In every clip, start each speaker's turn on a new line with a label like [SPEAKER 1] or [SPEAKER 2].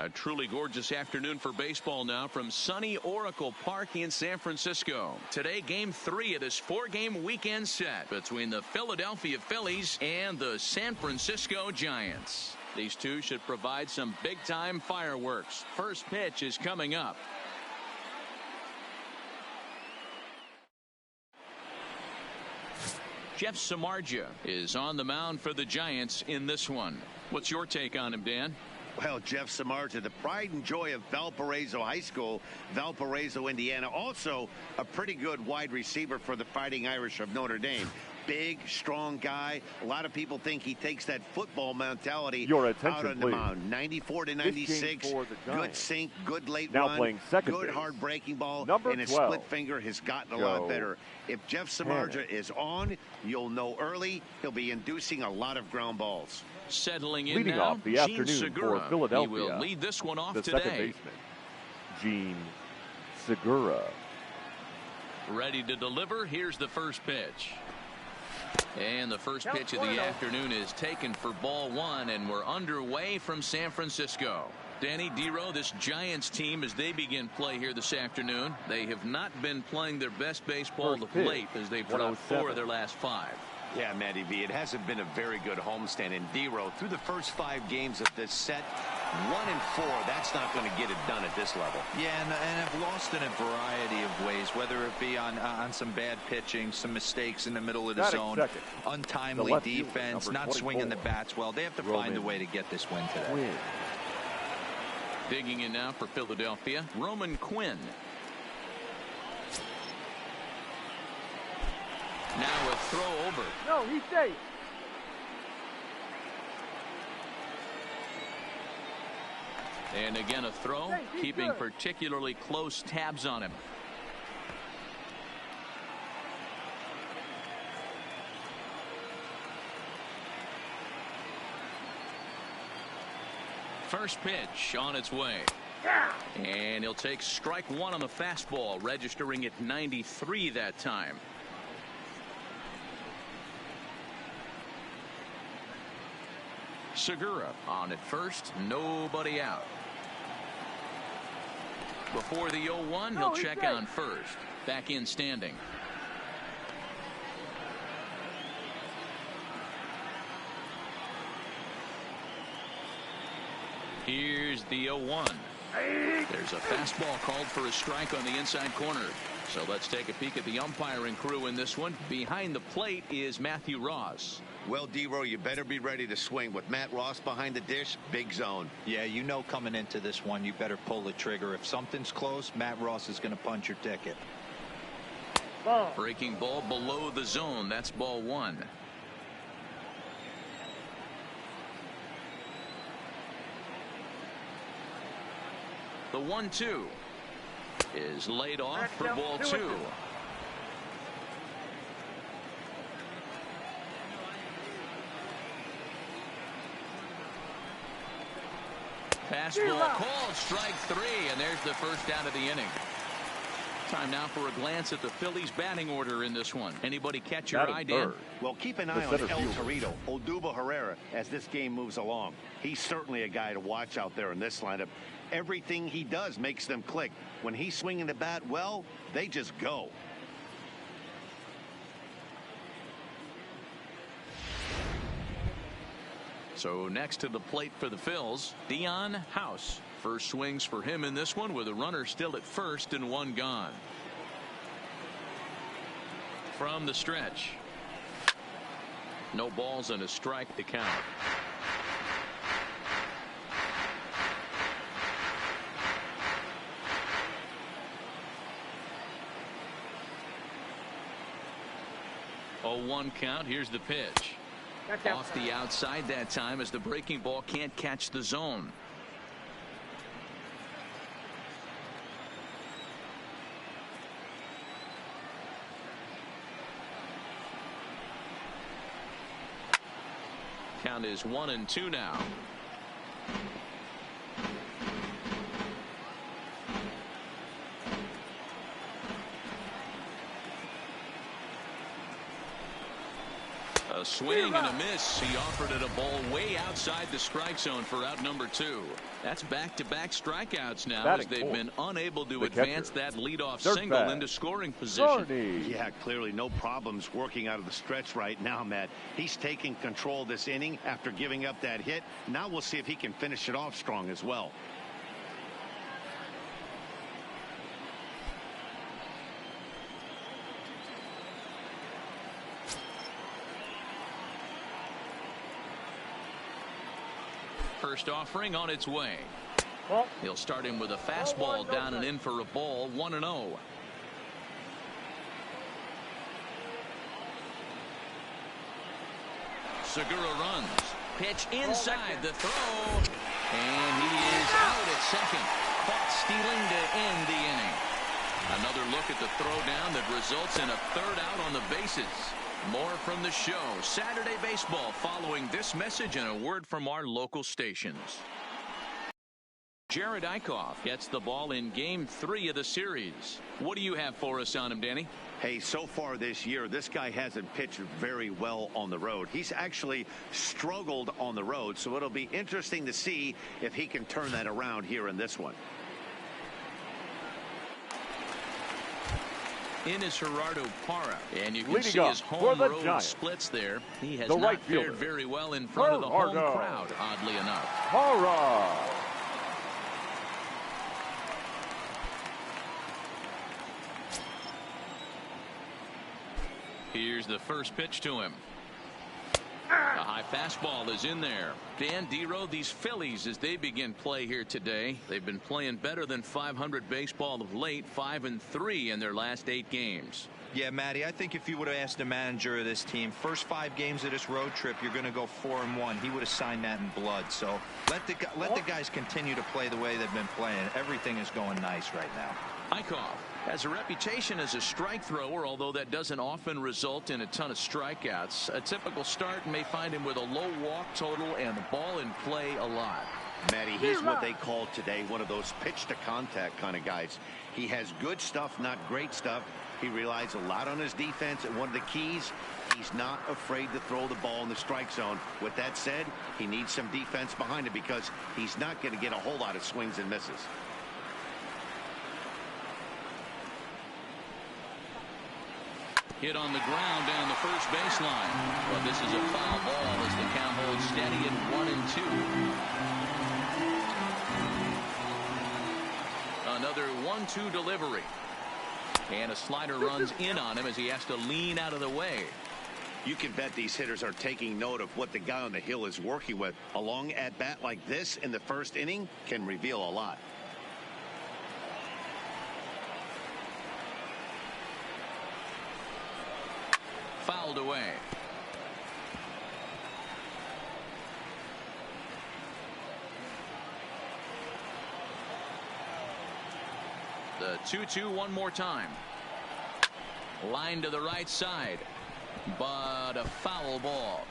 [SPEAKER 1] A truly gorgeous afternoon for baseball now from sunny Oracle Park in San Francisco. Today, Game 3 of this 4-game weekend set between the Philadelphia Phillies and the San Francisco Giants. These two should provide some big-time fireworks. First pitch is coming up. Jeff Samardzija is on the mound for the Giants in this one. What's your take on him, Dan?
[SPEAKER 2] Well, Jeff Samardzija, the pride and joy of Valparaiso High School, Valparaiso, Indiana. Also a pretty good wide receiver for the Fighting Irish of Notre Dame. Big, strong guy. A lot of people think he takes that football mentality out on the mound. 94 to 96. Good sink, good late run.
[SPEAKER 3] Playing second
[SPEAKER 2] good
[SPEAKER 3] base.
[SPEAKER 2] hard breaking ball.
[SPEAKER 3] Number
[SPEAKER 2] and his
[SPEAKER 3] 12.
[SPEAKER 2] split finger has gotten a lot better. If Jeff Samardzija is on, you'll know early he'll be inducing a lot of ground balls.
[SPEAKER 1] Settling in
[SPEAKER 3] Leading
[SPEAKER 1] now,
[SPEAKER 3] off the
[SPEAKER 1] Gene
[SPEAKER 3] afternoon
[SPEAKER 1] Segura.
[SPEAKER 3] for Philadelphia.
[SPEAKER 1] He will lead this one off
[SPEAKER 3] the
[SPEAKER 1] today.
[SPEAKER 3] Second baseman, Gene Segura.
[SPEAKER 1] Ready to deliver. Here's the first pitch. And the first pitch of the afternoon is taken for ball one, and we're underway from San Francisco. Danny Dero, this Giants team, as they begin play here this afternoon, they have not been playing their best baseball of late as they've dropped 4 of their last 5.
[SPEAKER 4] Yeah, Matty V, it hasn't been a very good homestand, and Dero, through the first 5 games of this set, 1 and 4, that's not going to get it done at this level.
[SPEAKER 5] Yeah, and have lost in a variety of ways, whether it be on some bad pitching, some mistakes in the middle of the zone, untimely defense, not swinging the bats well. They have to find a way to get this win today.
[SPEAKER 1] Digging in now for Philadelphia, Roman Quinn. Now a throw over.
[SPEAKER 3] No, he's safe.
[SPEAKER 1] And again a throw, keeping particularly close tabs on him. First pitch on its way. And he'll take strike 1 on the fastball, registering at 93 that time. Segura on at first, nobody out. Before the 0-1, he'll check on first. Back in standing. Here's the 0-1. There's a fastball called for a strike on the inside corner. So let's take a peek at the umpiring crew in this one. Behind the plate is Matthew Ross.
[SPEAKER 2] Well, Dero, you better be ready to swing. With Matt Ross behind the dish, big zone.
[SPEAKER 5] Yeah, you know coming into this one, you better pull the trigger. If something's close, Matt Ross is going to punch your ticket.
[SPEAKER 1] Breaking ball below the zone. That's ball 1. The 1-2 is laid off for ball 2. Fastball called, strike 3, and there's the first out of the inning. Time now for a glance at the Phillies batting order in this one. Anybody catch your eye, Dan?
[SPEAKER 2] Well, keep an eye on El Torito, Odubel Herrera, as this game moves along. He's certainly a guy to watch out there in this lineup. Everything he does makes them click. When he's swinging the bat, well, they just go.
[SPEAKER 1] So next to the plate for the Phils, Dion House. First swings for him in this one with a runner still at first and 1 gone. From the stretch. No balls and a strike to count. Oh, 1 count. Here's the pitch. Off the outside that time as the breaking ball can't catch the zone. Count is 1-2 now. A swing and a miss. He offered it a ball way outside the strike zone for out number 2. That's back-to-back strikeouts now as they've been unable to advance that leadoff single into scoring position.
[SPEAKER 2] Yeah, clearly no problems working out of the stretch right now, Matt. He's taking control this inning after giving up that hit. Now we'll see if he can finish it off strong as well.
[SPEAKER 1] First offering on its way. He'll start him with a fastball down and in for a ball. 1-0. Segura runs. Pitch inside the throw. And he is out at second. Caught stealing to end the inning. Another look at the throw down that results in a third out on the bases. More from the show. Saturday Baseball following this message and a word from our local stations. Jared Eichhoff gets the ball in Game 3 of the series. What do you have for us on him, Danny?
[SPEAKER 2] Hey, so far this year, this guy hasn't pitched very well on the road. He's actually struggled on the road, so it'll be interesting to see if he can turn that around here in this one.
[SPEAKER 1] In is Gerardo Parra, and you can see his home road splits there. He has not fared very well in front of the home crowd, oddly enough.
[SPEAKER 3] Parra.
[SPEAKER 1] Here's the first pitch to him. A high fastball is in there. Dan Dero, these Phillies, as they begin play here today, they've been playing better than .500 baseball of late, 5-3 in their last 8 games.
[SPEAKER 5] Yeah, Matty, I think if you would have asked the manager of this team, first 5 games of this road trip, you're going to go 4-1. He would have signed that in blood. So let the guys continue to play the way they've been playing. Everything is going nice right now.
[SPEAKER 1] Eichhoff has a reputation as a strike thrower, although that doesn't often result in a ton of strikeouts. A typical start may find him with a low walk total and the ball in play a lot.
[SPEAKER 2] Matty, he's what they call today one of those pitch to contact kind of guys. He has good stuff, not great stuff. He relies a lot on his defense, and one of the keys, he's not afraid to throw the ball in the strike zone. With that said, he needs some defense behind him because he's not going to get a whole lot of swings and misses.
[SPEAKER 1] Hit on the ground down the first baseline. But this is a foul ball as the count holds steady at 1-2. Another 1-2 delivery. And a slider runs in on him as he has to lean out of the way.
[SPEAKER 2] You can bet these hitters are taking note of what the guy on the hill is working with. A long at bat like this in the first inning can reveal a lot.
[SPEAKER 1] Fouled away. The 2-2 one more time. Line to the right side, but a foul ball.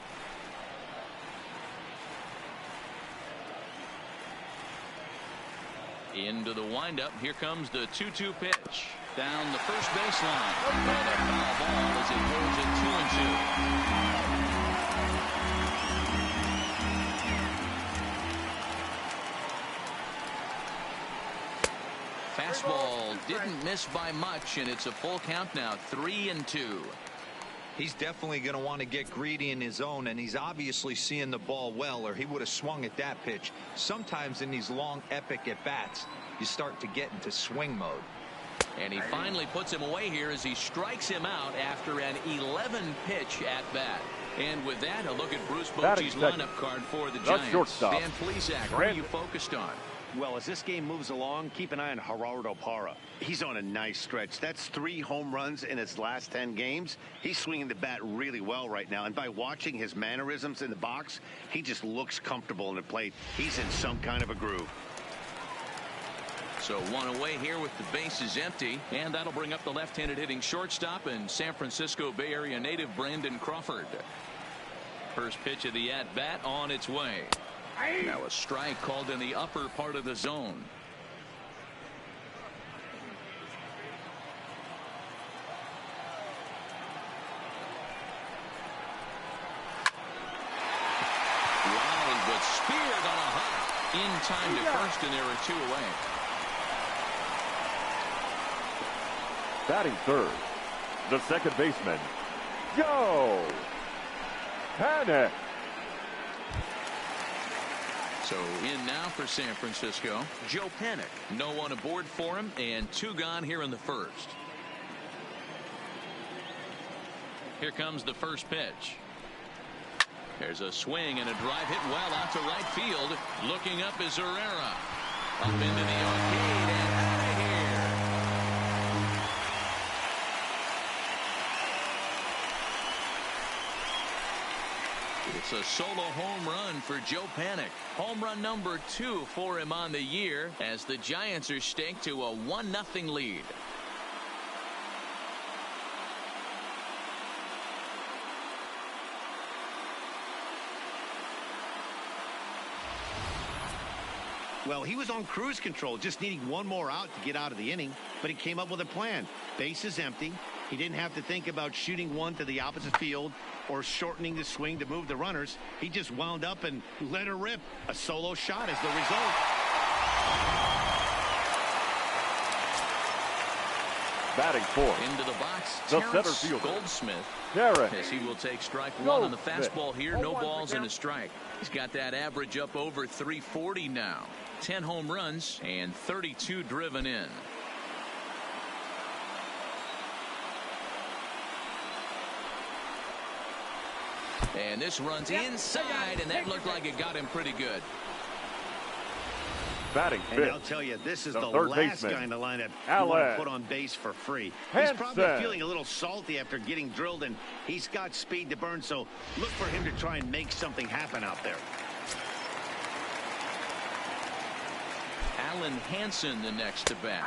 [SPEAKER 1] Into the windup. Here comes the 2-2 pitch. Down the first baseline. And a foul ball as it holds it 2-2. Fastball didn't miss by much, and it's a full count now, 3-2.
[SPEAKER 5] He's definitely going to want to get greedy in his zone, and he's obviously seeing the ball well, or he would have swung at that pitch. Sometimes in these long epic at bats, you start to get into swing mode.
[SPEAKER 1] And he finally puts him away here as he strikes him out after an 11 pitch at bat. And with that, a look at Bruce Bochy's lineup card for the Giants. Dan Plesac, what are you focused on?
[SPEAKER 2] Well, as this game moves along, keep an eye on Gerardo Parra. He's on a nice stretch. That's 3 home runs in his last 10 games. He's swinging the bat really well right now. And by watching his mannerisms in the box, he just looks comfortable in the plate. He's in some kind of a groove.
[SPEAKER 1] So one away here with the bases empty, and that'll bring up the left-handed hitting shortstop and San Francisco Bay Area native Brandon Crawford. First pitch of the at-bat on its way. Now a strike called in the upper part of the zone. It's speared on a hop in time to first, and there are 2 away.
[SPEAKER 3] Batting third, the second baseman, Joe Panik.
[SPEAKER 1] So in now for San Francisco, Joe Panik. No one aboard for him, and 2 gone here in the first. Here comes the first pitch. There's a swing and a drive hit well out to right field. Looking up is Herrera. Up into the arcade and out of here. It's a solo home run for Joe Panik. Home run number 2 for him on the year as the Giants are staked to a 1-0 lead.
[SPEAKER 2] Well, he was on cruise control, just needing 1 more out to get out of the inning, but he came up with a plan. Bases empty. He didn't have to think about shooting one to the opposite field or shortening the swing to move the runners. He just wound up and let her rip. A solo shot is the result.
[SPEAKER 3] Batting fourth,
[SPEAKER 1] into the box,
[SPEAKER 3] the
[SPEAKER 1] Terrence
[SPEAKER 3] center fielder,
[SPEAKER 1] Goldsmith.
[SPEAKER 3] Terrence.
[SPEAKER 1] As he will take strike 1 on the fastball here. No balls and a strike. He's got that average up over 340 now. 10 home runs and 32 driven in. And this runs inside, and that looked like it got him pretty good.
[SPEAKER 3] Batting fifth,
[SPEAKER 2] and I'll tell you, this is the last guy in the lineup you want to put on base for free. He's probably feeling a little salty after getting drilled, and he's got speed to burn, so look for him to try and make something happen out there.
[SPEAKER 1] Alan Hansen the next to bat,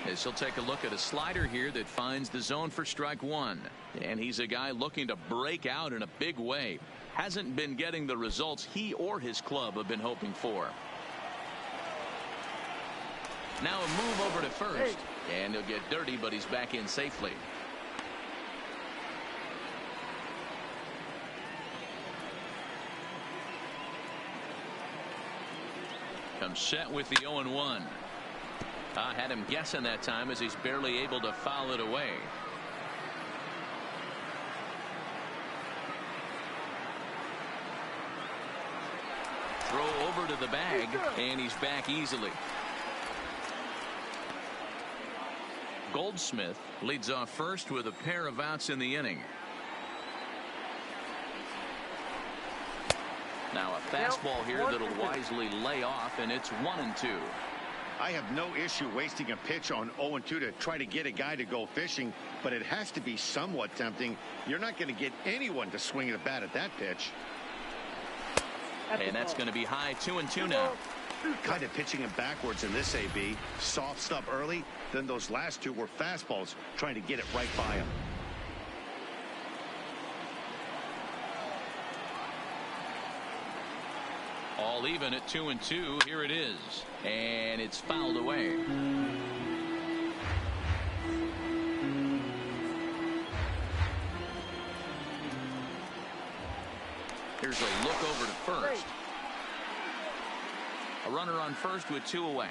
[SPEAKER 1] as he'll take a look at a slider here that finds the zone for strike 1. And he's a guy looking to break out in a big way. Hasn't been getting the results he or his club have been hoping for. Now a move over to first, and he'll get dirty, but he's back in safely. Comes set with the 0-1. I had him guessing that time as he's barely able to foul it away. Throw over to the bag, and he's back easily. Goldsmith leads off first with a pair of outs in the inning. Now a fastball here that'll wisely lay off, and it's 1-2.
[SPEAKER 2] I have no issue wasting a pitch on 0-2 to try to get a guy to go fishing, but it has to be somewhat tempting. You're not going to get anyone to swing the bat at that pitch.
[SPEAKER 1] And that's going to be high. 2-2 now.
[SPEAKER 2] Kind of pitching him backwards in this AB. Soft stuff early, then those last 2 were fastballs, trying to get it right by him.
[SPEAKER 1] All even at 2-2. Here it is, and it's fouled away. Here's a look over to first. A runner on first with 2 away.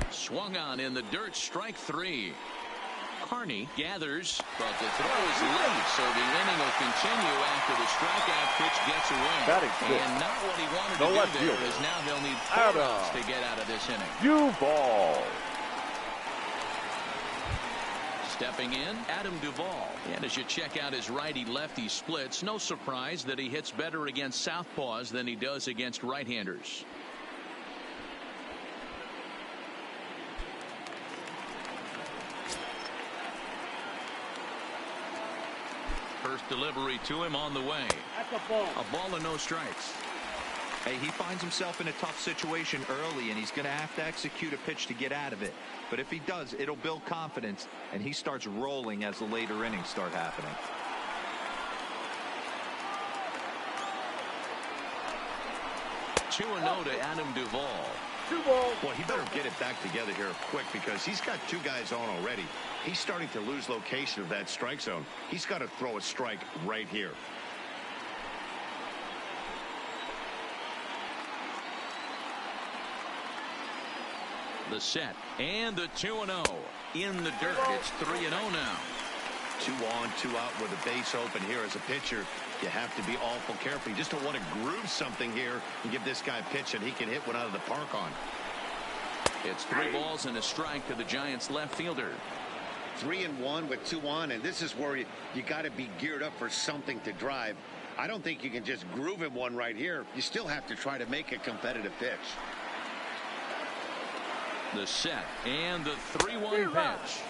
[SPEAKER 1] Swung on in the dirt, strike 3. Carney gathers, but the throw is late, so the inning will continue after the strikeout pitch gets away. And not what he wanted to do there, as now they'll need 4 outs to get out of this inning.
[SPEAKER 3] Duvall.
[SPEAKER 1] Stepping in, Adam Duvall. And as you check out his righty-lefty splits, no surprise that he hits better against southpaws than he does against right-handers. First delivery to him on the way.
[SPEAKER 6] That's a ball.
[SPEAKER 1] A ball and no strikes.
[SPEAKER 5] Hey, he finds himself in a tough situation early, and he's going to have to execute a pitch to get out of it. But if he does, it'll build confidence, and he starts rolling as the later innings start happening.
[SPEAKER 1] Two and 0 to Adam Duvall.
[SPEAKER 6] 2 balls.
[SPEAKER 2] Well, he better get it back together here quick because he's got 2 guys on already. He's starting to lose location of that strike zone. He's got to throw a strike right here.
[SPEAKER 1] The set and the 2-0 in the dirt. It's 3-0 now.
[SPEAKER 2] 2 on, 2 out with a base open here. As a pitcher, you have to be awful careful. You just don't want to groove something here and give this guy a pitch that he can hit one out of the park on.
[SPEAKER 1] It's 3 balls and a strike to the Giants left fielder.
[SPEAKER 2] 3-1 with 2 on, and this is where you got to be geared up for something to drive. I don't think you can just groove him one right here. You still have to try to make a competitive pitch.
[SPEAKER 1] The set and the 3-1 pitch.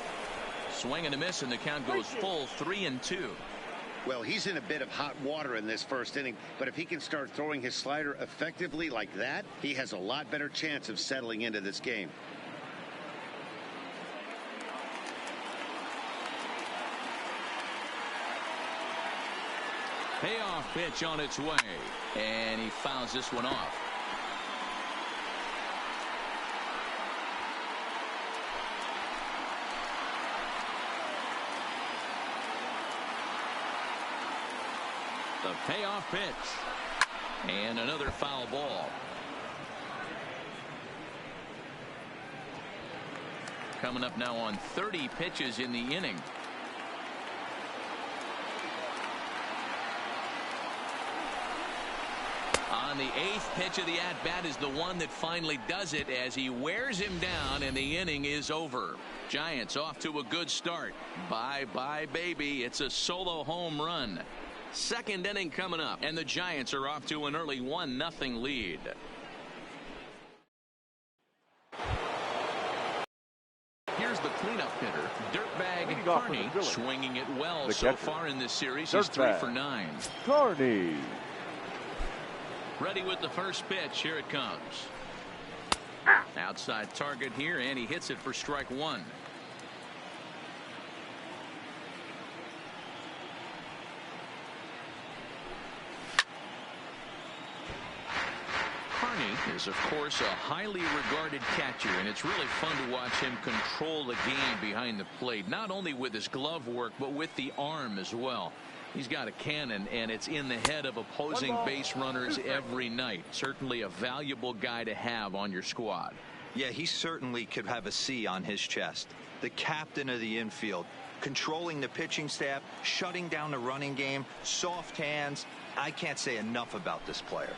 [SPEAKER 1] Swing and a miss, and the count goes full 3-2.
[SPEAKER 2] Well, he's in a bit of hot water in this first inning, but if he can start throwing his slider effectively like that, he has a lot better chance of settling into this game.
[SPEAKER 1] Payoff pitch on its way, and he fouls this one off. The payoff pitch, and another foul ball. Coming up now on 30 pitches in the inning. On the 8th pitch of the at-bat is the one that finally does it as he wears him down, and the inning is over. Giants off to a good start. Bye-bye, baby. It's a solo home run. Second inning coming up, and the Giants are off to an early 1-0 lead. Here's the cleanup hitter, Dirtbag Carney, swinging it well so far in this series. He's 3 for 9.
[SPEAKER 3] Carney.
[SPEAKER 1] Ready with the first pitch. Here it comes. Outside target here, and he hits it for strike 1. Carney is, of course, a highly regarded catcher, and it's really fun to watch him control the game behind the plate, not only with his glove work, but with the arm as well. He's got a cannon, and it's in the head of opposing base runners every night. Certainly a valuable guy to have on your squad.
[SPEAKER 5] Yeah, he certainly could have a C on his chest. The captain of the infield, controlling the pitching staff, shutting down the running game, soft hands. I can't say enough about this player.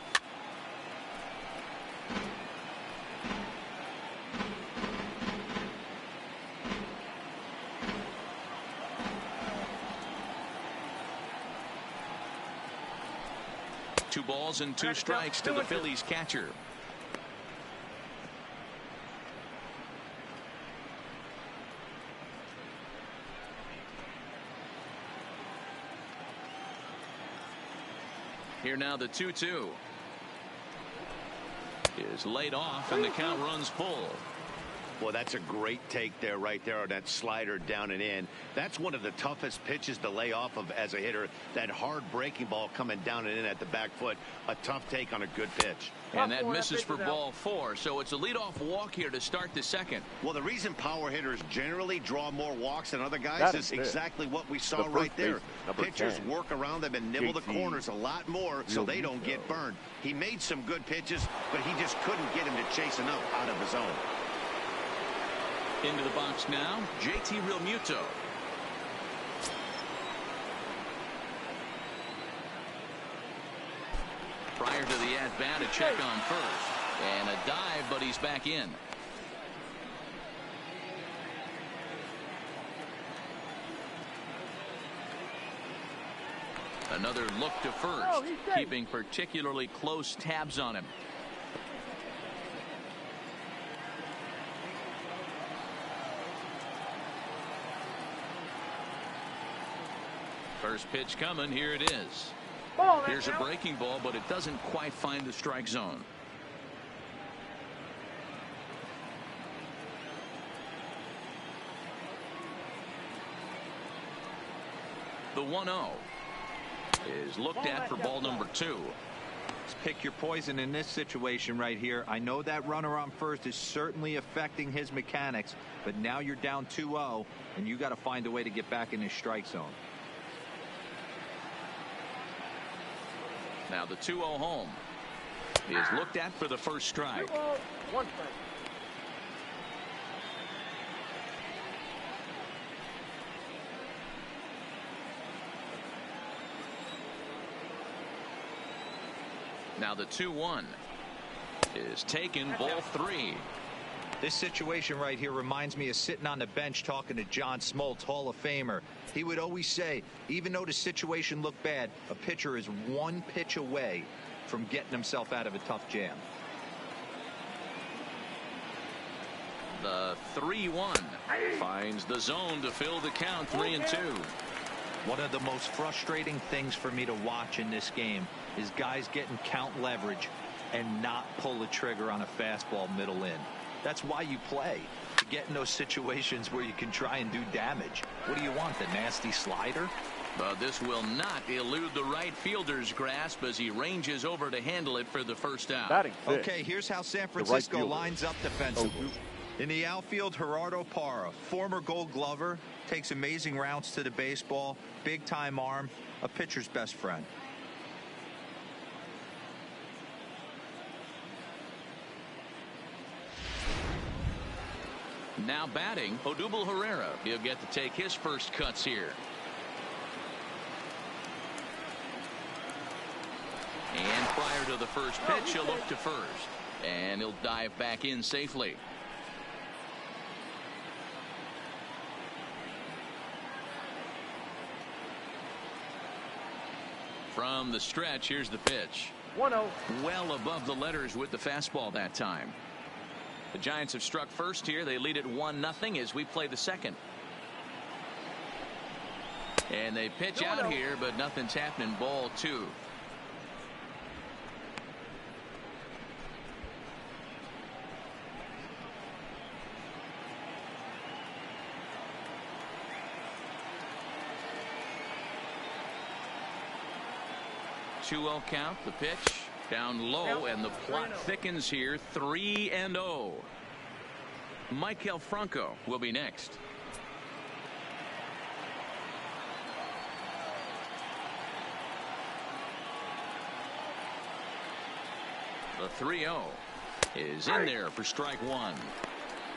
[SPEAKER 1] Two balls and 2 strikes to the Phillies catcher. Here now the 2-2 is laid off, and the count runs full.
[SPEAKER 2] Well, that's a great take there, right there, on that slider down and in. That's one of the toughest pitches to lay off of as a hitter. That hard breaking ball coming down and in at the back foot. A tough take on a good pitch.
[SPEAKER 1] And that misses for ball 4. So it's a leadoff walk here to start the second.
[SPEAKER 2] Well, the reason power hitters generally draw more walks than other guys is exactly what we saw right there. Pitchers work around them and nibble the corners a lot more so they don't get burned. He made some good pitches, but he just couldn't get him to chase enough out of his own.
[SPEAKER 1] Into the box now, JT Realmuto. Prior to the at-bat, a check on first. And a dive, but he's back in. Another look to first, keeping particularly close tabs on him. First pitch coming. Here it is. Here's a breaking ball, but it doesn't quite find the strike zone. The 1-0 is looked at for ball number 2.
[SPEAKER 5] Pick your poison in this situation right here. I know that runner on first is certainly affecting his mechanics, but now you're down 2-0, and you got to find a way to get back in his strike zone.
[SPEAKER 1] Now the 2-0 home is looked at for the first strike.
[SPEAKER 3] 2-0, 1 strike.
[SPEAKER 1] Now the 2-1 is taken, ball 3.
[SPEAKER 5] This situation right here reminds me of sitting on the bench talking to John Smoltz, Hall of Famer. He would always say, even though the situation looked bad, a pitcher is one pitch away from getting himself out of a tough jam.
[SPEAKER 1] The 3-1 finds the zone to fill the count, 3-2.
[SPEAKER 5] One of the most frustrating things for me to watch in this game is guys getting count leverage and not pull the trigger on a fastball middle in. That's why you play, to get in those situations where you can try and do damage. What do you want, the nasty slider?
[SPEAKER 1] But this will not elude the right fielder's grasp as he ranges over to handle it for the first out.
[SPEAKER 5] Okay, here's how San Francisco lines up defensively. In the outfield, Gerardo Parra, former Gold Glover, takes amazing routes to the baseball, big-time arm, a pitcher's best friend.
[SPEAKER 1] Now batting, Odubel Herrera. He'll get to take his first cuts here. And prior to the first pitch, he'll look to first. And he'll dive back in safely. From the stretch, here's the pitch.
[SPEAKER 3] 1-0.
[SPEAKER 1] Well above the letters with the fastball that time. The Giants have struck first here. They lead it 1-0 as we play the second. And they pitch out here, but nothing's happening. Ball 2. Two-0 count. The pitch down low, and the plot thickens here. 3-0. Michael Franco will be next. The 3-0 is in there for strike 1.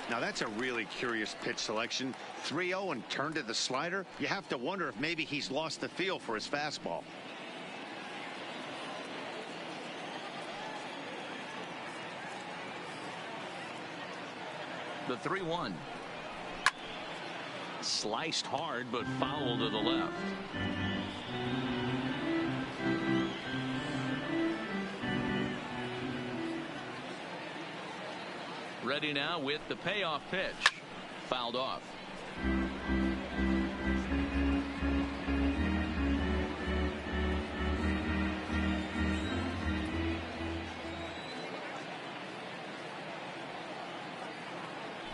[SPEAKER 2] Now that's a really curious pitch selection. 3-0 and turned to the slider. You have to wonder if maybe he's lost the feel for his fastball.
[SPEAKER 1] The 3-1. Sliced hard, but foul to the left. Ready now with the payoff pitch. Fouled off.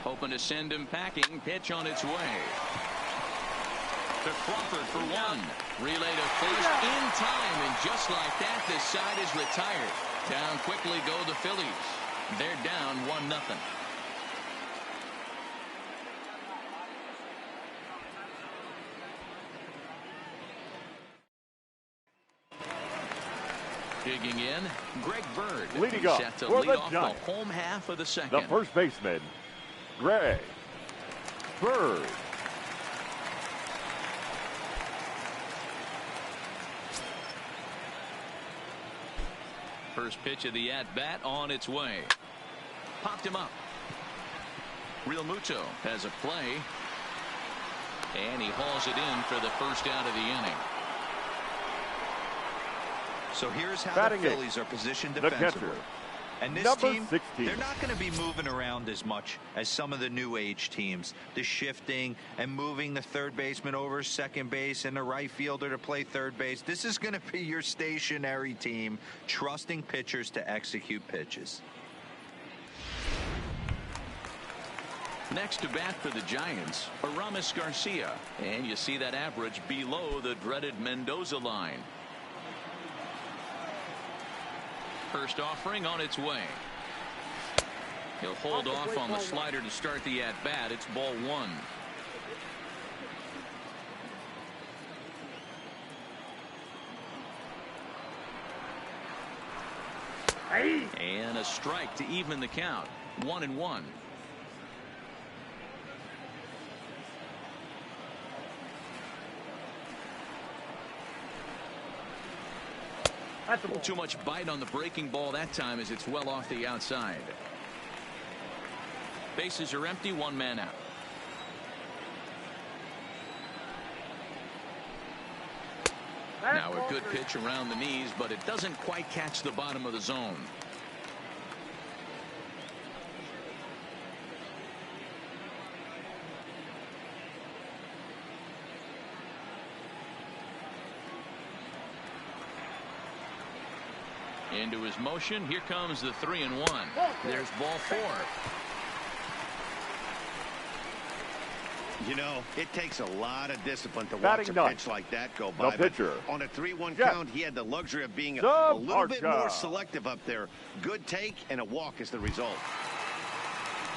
[SPEAKER 1] Hoping to send him packing. Pitch on its way. To Crawford for 1. Relay to first in time, and just like that, this side is retired. Down quickly go the Phillies. They're down 1-0. Digging in, Greg Bird.
[SPEAKER 3] Leading up
[SPEAKER 1] set to
[SPEAKER 3] for
[SPEAKER 1] lead
[SPEAKER 3] the
[SPEAKER 1] off
[SPEAKER 3] Giants,
[SPEAKER 1] the home half of the second.
[SPEAKER 3] the first baseman, Greg Bird.
[SPEAKER 1] First pitch of the at-bat on its way. Popped him up. Real Muto has a play. And he hauls it in for the first out of the inning.
[SPEAKER 5] So here's how
[SPEAKER 3] Batting
[SPEAKER 5] the Phillies are positioned
[SPEAKER 3] the
[SPEAKER 5] defensively.
[SPEAKER 3] catcher,
[SPEAKER 5] And this
[SPEAKER 3] number
[SPEAKER 5] team,
[SPEAKER 3] 16.
[SPEAKER 5] they're not going to be moving around as much as some of the new age teams. The shifting and moving the third baseman over second base and the right fielder to play third base. This is going to be your stationary team, trusting pitchers to execute pitches.
[SPEAKER 1] Next to bat for the Giants, Aramis Garcia. And you see that average below the dreaded Mendoza line. First offering on its way. He'll hold off on the slider to start the at-bat. It's ball one. And a strike to even the count. 1-1. Too much bite on the breaking ball that time as it's well off the outside. Bases are empty, one man out. Now a good pitch around the knees, but it doesn't quite catch the bottom of the zone. Into his motion. Here comes the 3-1. There's ball four.
[SPEAKER 2] You know, it takes a lot of discipline to watch a pitch like that go by. On a 3-1 count, he had the luxury of being a little bit more selective up there. Good take and a walk is the result.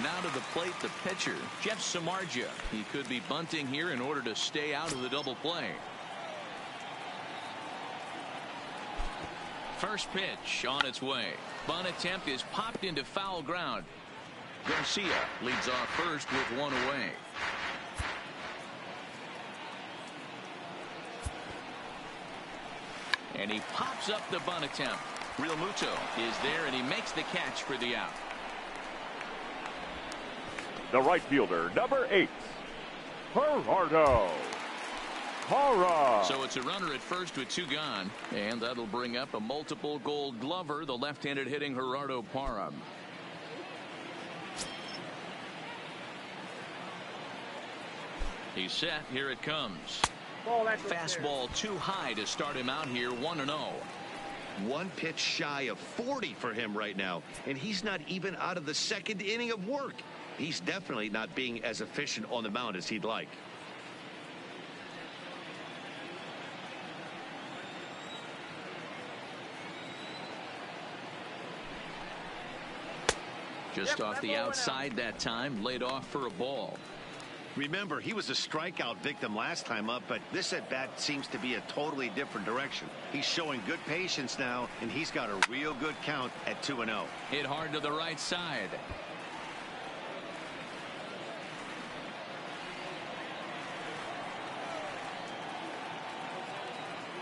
[SPEAKER 1] Now to the plate, the pitcher, Jeff Samardzija. He could be bunting here in order to stay out of the double play. First pitch on its way. Bunt attempt is popped into foul ground. Garcia leads off first with one away. And he pops up the bunt attempt. Real Muto is there, and he makes the catch for the out.
[SPEAKER 3] The right fielder, number 8, Gerardo.
[SPEAKER 1] So it's a runner at first with two gone, and that'll bring up a multiple Gold Glover, the left-handed hitting Gerardo Parra. He's set. Here it comes. Fastball too high to start him out here. 1-0.
[SPEAKER 2] One pitch shy of 40 for him right now, and he's not even out of the second inning of work. He's definitely not being as efficient on the mound as he'd like.
[SPEAKER 1] Just off the outside that time, laid off for a ball.
[SPEAKER 2] Remember, he was a strikeout victim last time up, but this at bat seems to be a totally different direction. He's showing good patience now, and he's got a real good count at 2-0.
[SPEAKER 1] Hit hard to the right side.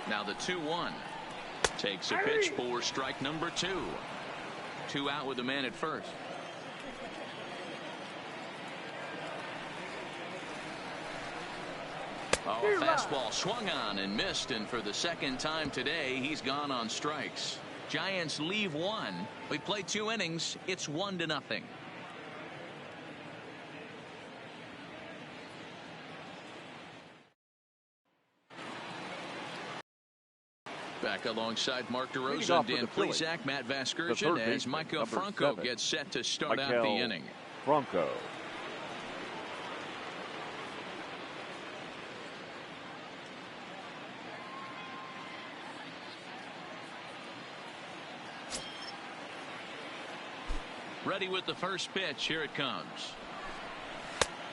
[SPEAKER 1] Now the 2-1. Takes a pitch for strike number 2. 2 out with the man at first. Oh, a fastball swung on and missed, and for the second time today, he's gone on strikes. Giants leave one. We play 2 innings. It's 1-0. Back alongside Mark DeRosa and Dan Plesac, Matt Vasgersian, as Micah Franco gets set to start out the inning.
[SPEAKER 3] Franco.
[SPEAKER 1] Ready with the first pitch. Here it comes.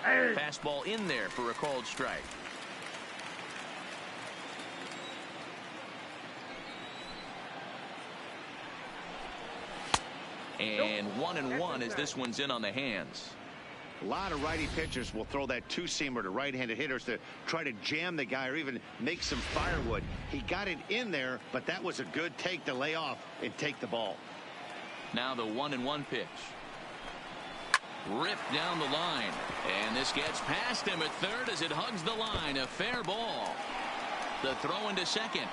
[SPEAKER 1] Fastball in there for a called strike. And 1-1 as this one's in on the hands.
[SPEAKER 2] A lot of righty pitchers will throw that two-seamer to right-handed hitters to try to jam the guy or even make some firewood. He got it in there, but that was a good take to lay off and take the ball.
[SPEAKER 1] Now the 1-1 pitch. Ripped down the line. And this gets past him at third as it hugs the line. A fair ball. The throw into second.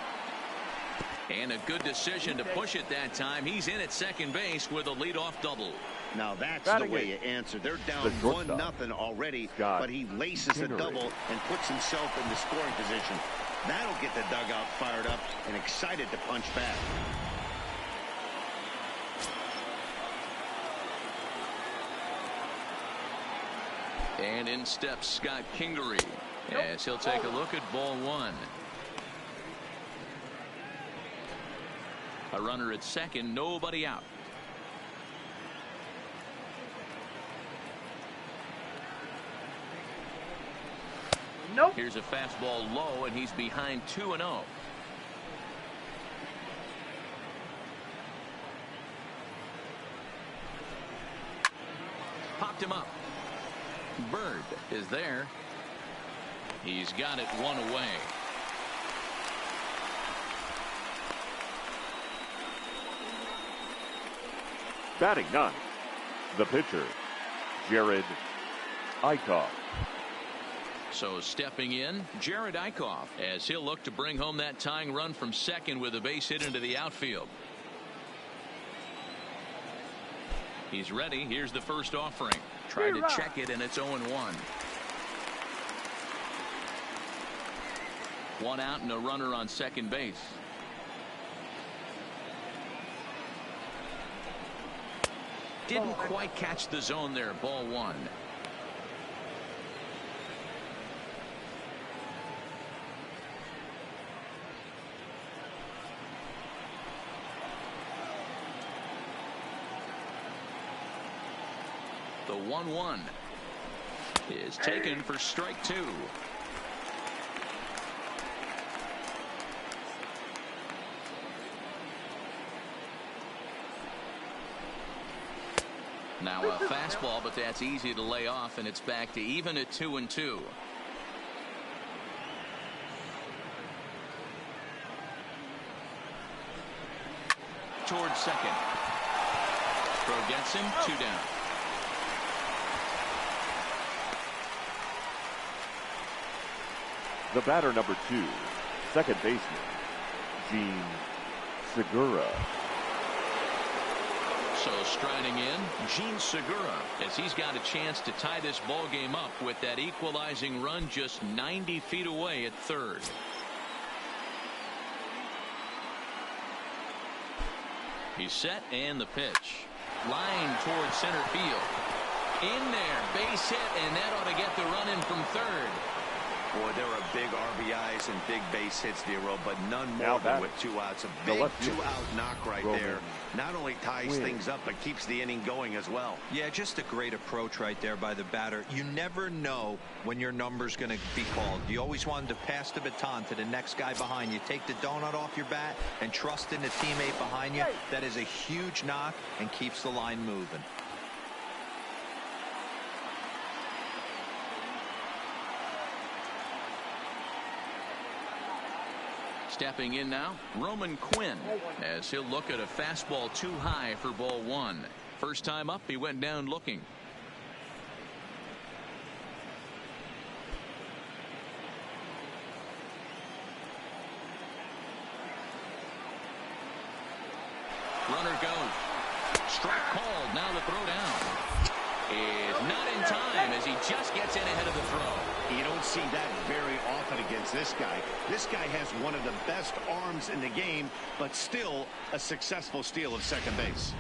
[SPEAKER 1] And a good decision to push it that time. He's in at second base with a leadoff double.
[SPEAKER 2] Now that's the way you answer. They're down 1-0 already, but he laces a double and puts himself in the scoring position. That'll get the dugout fired up and excited to punch back.
[SPEAKER 1] And in steps Scott Kingery as he'll take a look at ball one. A runner at second, nobody out.
[SPEAKER 6] Nope.
[SPEAKER 1] Here's a fastball low, and he's behind 2-0. Popped him up. Bird is there. He's got it one away.
[SPEAKER 3] Batting ninth, the pitcher, Jared Eichhoff.
[SPEAKER 1] So stepping in, Jared Eichhoff, as he'll look to bring home that tying run from second with a base hit into the outfield. He's ready. Here's the first offering. Tried to check it, and it's 0-1. One out and a runner on second base. Didn't quite catch the zone there. Ball one. The 1-1 is taken for strike two. Now a fastball, but that's easy to lay off, and it's back to even at 2-2. Towards second. Throw gets him, 2 down.
[SPEAKER 3] The batter number 2, second baseman, Gene Segura.
[SPEAKER 1] So striding in, Gene Segura, as he's got a chance to tie this ball game up with that equalizing run just 90 feet away at third. He's set, and the pitch. Line towards center field. In there, base hit, and that ought to get the run in from third.
[SPEAKER 4] Boy, there are big RBIs and big base hits, Dero, but none more than with 2 outs. A big 2-out knock right there. Not only ties things up, but keeps the inning going as well.
[SPEAKER 5] Yeah, just a great approach right there by the batter. You never know when your number's going to be called. You always want to pass the baton to the next guy behind you. Take the donut off your bat and trust in the teammate behind you. That is a huge knock and keeps the line moving.
[SPEAKER 1] Stepping in now, Roman Quinn, as he'll look at a fastball too high for ball one. First time up, he went down looking. Runner goes. Strike called. Now the throw down is not in time as he just gets in ahead of the throw.
[SPEAKER 2] You don't see that very often against this guy. This guy has one of the best arms in the game, but still a successful steal of second base.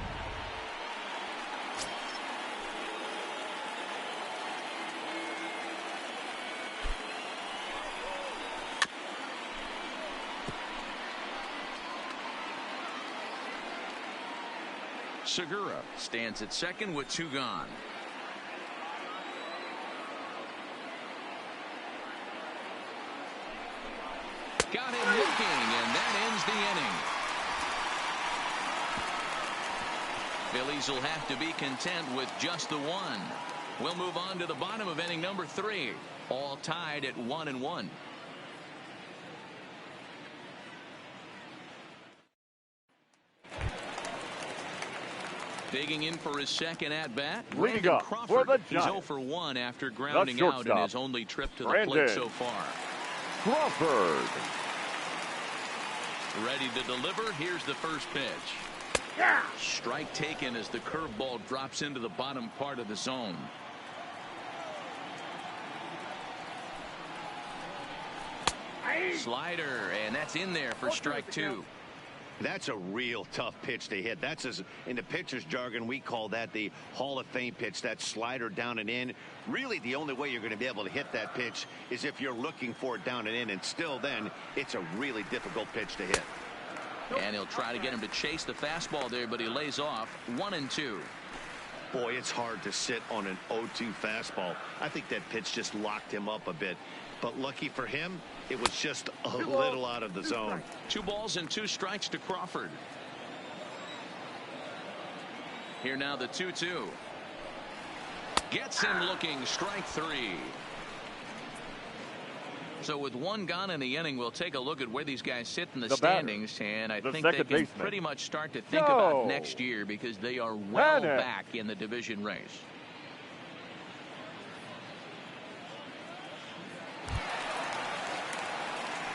[SPEAKER 1] Segura stands at second with 2 gone. Got him looking, and that ends the inning. Phillies will have to be content with just the one. We'll move on to the bottom of inning number 3. All tied at 1-1. Digging in for his second at-bat,
[SPEAKER 3] Leading up for the
[SPEAKER 1] He's
[SPEAKER 3] Giants,
[SPEAKER 1] 0 for 1 after grounding out in his only trip to the plate so far.
[SPEAKER 3] Crawford.
[SPEAKER 1] Ready to deliver. Here's the first pitch. Strike taken as the curveball drops into the bottom part of the zone. Slider, and that's in there for strike 2.
[SPEAKER 2] That's a real tough pitch to hit. That's, as in the pitcher's jargon, we call that the Hall of Fame pitch. That slider down and in. Really, the only way you're going to be able to hit that pitch is if you're looking for it down and in, and still then, it's a really difficult pitch to hit.
[SPEAKER 1] And he'll try to get him to chase the fastball there, but he lays off 1-2.
[SPEAKER 4] Boy, it's hard to sit on an 0-2 fastball. I think that pitch just locked him up a bit. But lucky for him, it was just a little out of the zone.
[SPEAKER 1] 2 balls and 2 strikes to Crawford. Here now the 2-2. Gets him looking, strike 3. So with 1 gone in the inning, we'll take a look at where these guys sit in the standings, and I think they can pretty much start to think about next year because they are well back in the division race.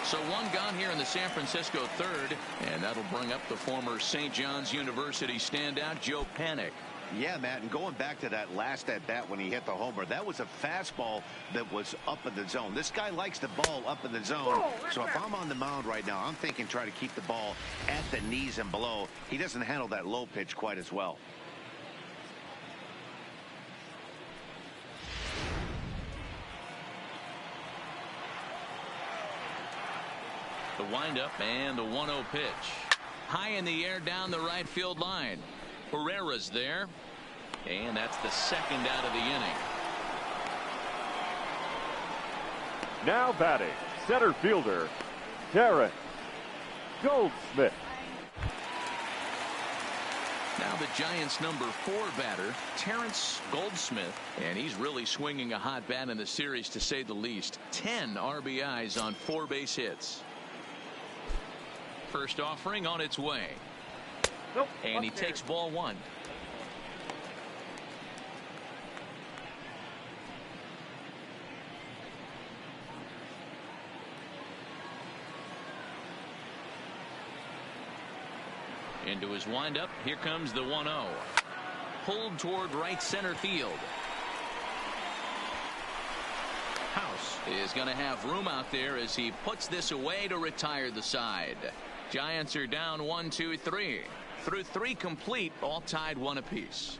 [SPEAKER 1] So 1 gone here in the San Francisco third, and that'll bring up the former St. John's University standout Joe Panik.
[SPEAKER 2] Yeah, Matt, and going back to that last at bat when he hit the homer, that was a fastball that was up in the zone. This guy likes the ball up in the zone. So if I'm on the mound right now, I'm thinking try to keep the ball at the knees and below. He doesn't handle that low pitch quite as well.
[SPEAKER 1] The windup and the 1-0 pitch. High in the air down the right field line. Herrera's there, and that's the 2nd out of the inning.
[SPEAKER 3] Now batting, center fielder, Terrence Goldsmith.
[SPEAKER 1] Now the Giants' number 4 batter, Terrence Goldsmith, and he's really swinging a hot bat in the series to say the least. 10 RBIs on 4 base hits. First offering on its way. And he takes ball 1. Into his windup. Here comes the 1-0. Pulled toward right center field. House is going to have room out there as he puts this away to retire the side. Giants are down 1-2-3. Through 3 complete, all tied 1 apiece.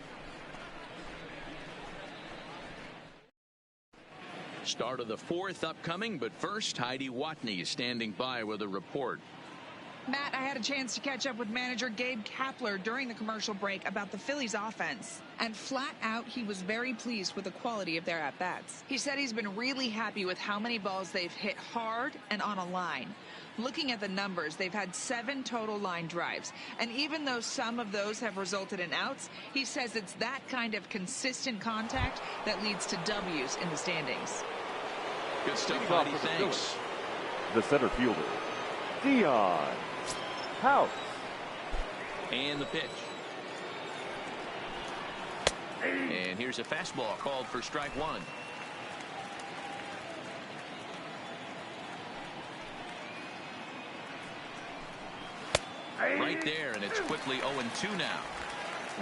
[SPEAKER 1] Start of the 4th upcoming, but first Heidi Watney is standing by with a report.
[SPEAKER 7] Matt, I had a chance to catch up with manager Gabe Kapler during the commercial break about the Phillies offense. And flat out, he was very pleased with the quality of their at-bats. He said he's been really happy with how many balls they've hit hard and on a line. Looking at the numbers, they've had 7 total line drives. And even though some of those have resulted in outs, he says it's that kind of consistent contact that leads to W's in the standings.
[SPEAKER 1] Good stuff, Heidi. Thanks.
[SPEAKER 3] The center fielder, Dion House.
[SPEAKER 1] And the pitch. And here's a fastball called for strike 1. Right there, and it's quickly 0-2 now.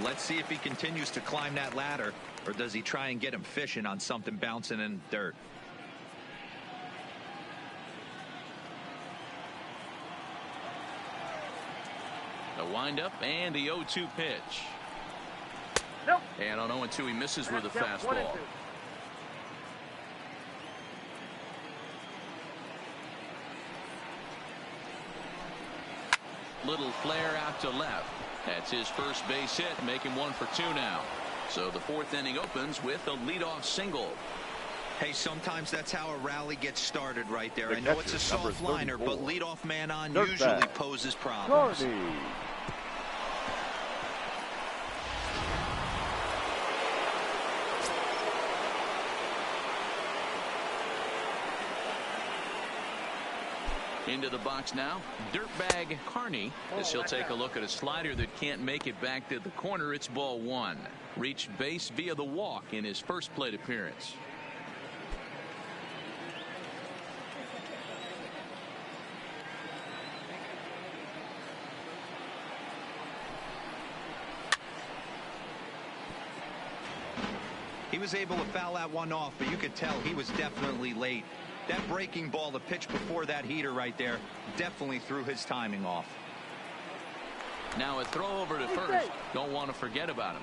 [SPEAKER 5] Let's see if he continues to climb that ladder, or does he try and get him fishing on something bouncing in dirt.
[SPEAKER 1] The windup and the 0-2 pitch.
[SPEAKER 6] Nope.
[SPEAKER 1] And on 0-2 he misses with a fastball. Little flare out to left. That's his first base hit, making 1 for 2 now. So the 4th inning opens with a leadoff single.
[SPEAKER 5] Hey, sometimes that's how a rally gets started right there. I know it's a soft liner, but leadoff man on usually poses problems.
[SPEAKER 3] Carney.
[SPEAKER 1] Into the box now, Dirtbag Carney, as he'll take a look at a slider that can't make it back to the corner. It's ball 1. Reached base via the walk in his first plate appearance.
[SPEAKER 5] He was able to foul that one off, but you could tell he was definitely late. That breaking ball, the pitch before that heater right there, definitely threw his timing off.
[SPEAKER 1] Now a throw over to first. Don't want to forget about him.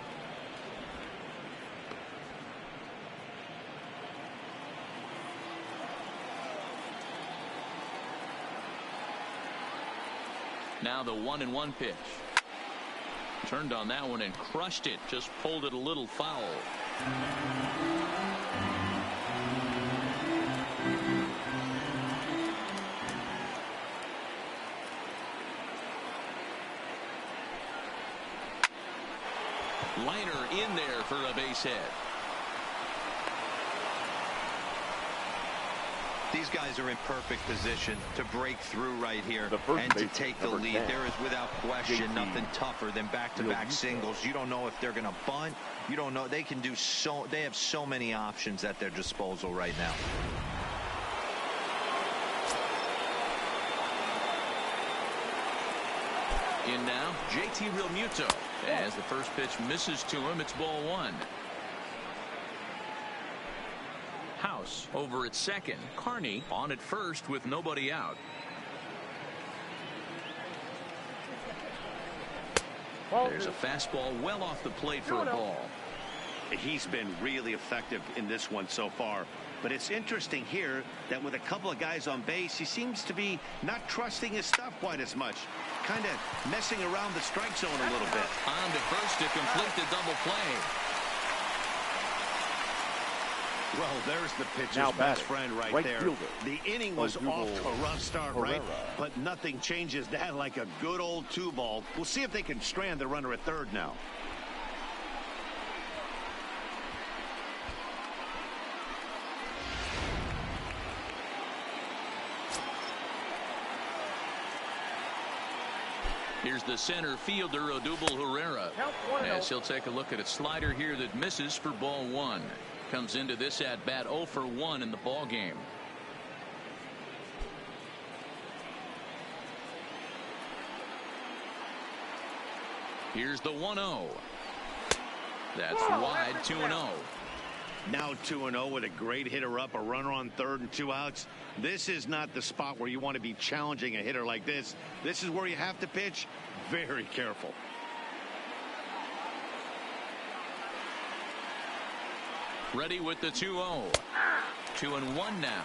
[SPEAKER 1] Now the 1-1 pitch. Turned on that one and crushed it. Just pulled it a little foul. Liner in there for a base hit.
[SPEAKER 5] These guys are in perfect position to break through right here and to take the lead. There is without question nothing tougher than back-to-back singles. You don't know if they're going to bunt. You don't know. They can do so. They have so many options at their disposal right now.
[SPEAKER 1] In now, JT Realmuto. As the first pitch misses to him, it's ball one. House over at second. Carney on at first with nobody out. There's a fastball well off the plate for a ball.
[SPEAKER 2] He's been really effective in this one so far. But it's interesting here that with a couple of guys on base, he seems to be not trusting his stuff quite as much. Kind of messing around the strike zone a little bit.
[SPEAKER 1] On to first to complete the double play.
[SPEAKER 2] Well, there's the pitcher's best friend right there. Fielder. The inning was off to a rough start, right? But nothing changes that like a good old 2-ball. We'll see if they can strand the runner at third now.
[SPEAKER 1] Here's the center fielder, Odubel Herrera. As he'll take a look at a slider here that misses for ball one. Comes into this at bat 0 for 1 in the ball game. Here's the 1-0. That's wide. 2-0.
[SPEAKER 2] Now 2-0 with a great hitter up, a runner on third and 2 outs. This is not the spot where you want to be challenging a hitter like this. This is where you have to pitch very careful.
[SPEAKER 1] Ready with the 2-0. 2-1 now.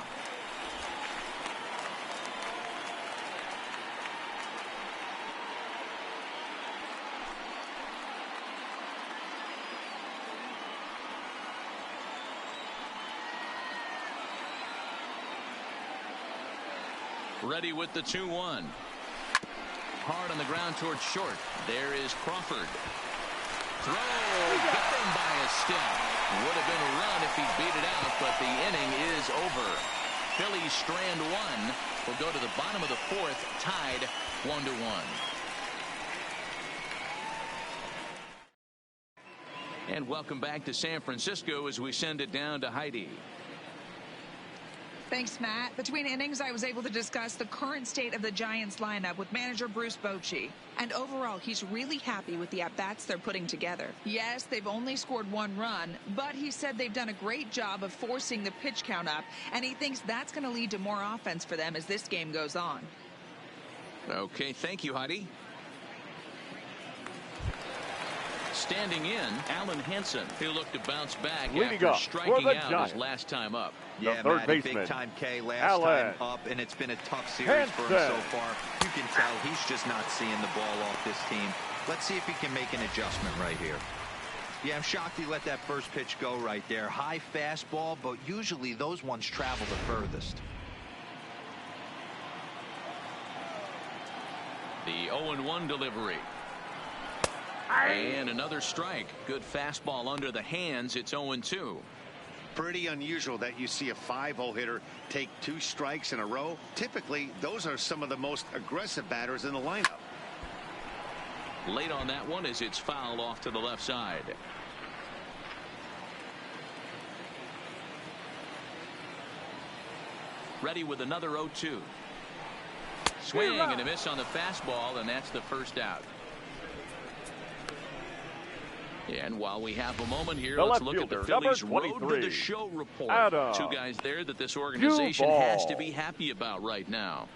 [SPEAKER 1] Ready with the 2-1. Hard on the ground towards short. There is Crawford. Throw. Got him by a step. Would have been a run if he beat it out, but the inning is over. Phillies strand one. Will go to the bottom of the fourth, tied 1-1. And welcome back to San Francisco as we send it down to Heidi.
[SPEAKER 7] Thanks, Matt. Between innings, I was able to discuss the current state of the Giants lineup with manager Bruce Bochy. And overall, he's really happy with the at-bats they're putting together. Yes, they've only scored 1 run, but he said they've done a great job of forcing the pitch count up, and he thinks that's going to lead to more offense for them as this game goes on.
[SPEAKER 1] Okay, thank you, Heidi. Standing in, Alan Hansen. He'll look to bounce back after striking out his last time up.
[SPEAKER 5] Yeah, Matty, big time K last time up, and it's been a tough series for him so far. You can tell he's just not seeing the ball off this team. Let's see if he can make an adjustment right here. Yeah, I'm shocked he let that first pitch go right there. High fastball, but usually those ones travel the furthest.
[SPEAKER 1] The 0-1 delivery. And another strike. Good fastball under the hands. It's 0-2.
[SPEAKER 2] Pretty unusual that you see a 5-hole hitter take 2 strikes in a row. Typically, those are some of the most aggressive batters in the lineup.
[SPEAKER 1] Late on that one as it's fouled off to the left side. Ready with another 0-2. Swing and a miss on the fastball, and that's the first out. And while we have a moment here, let's look at the Phillies road to the show report. 2 guys there that this organization has to be happy about right now.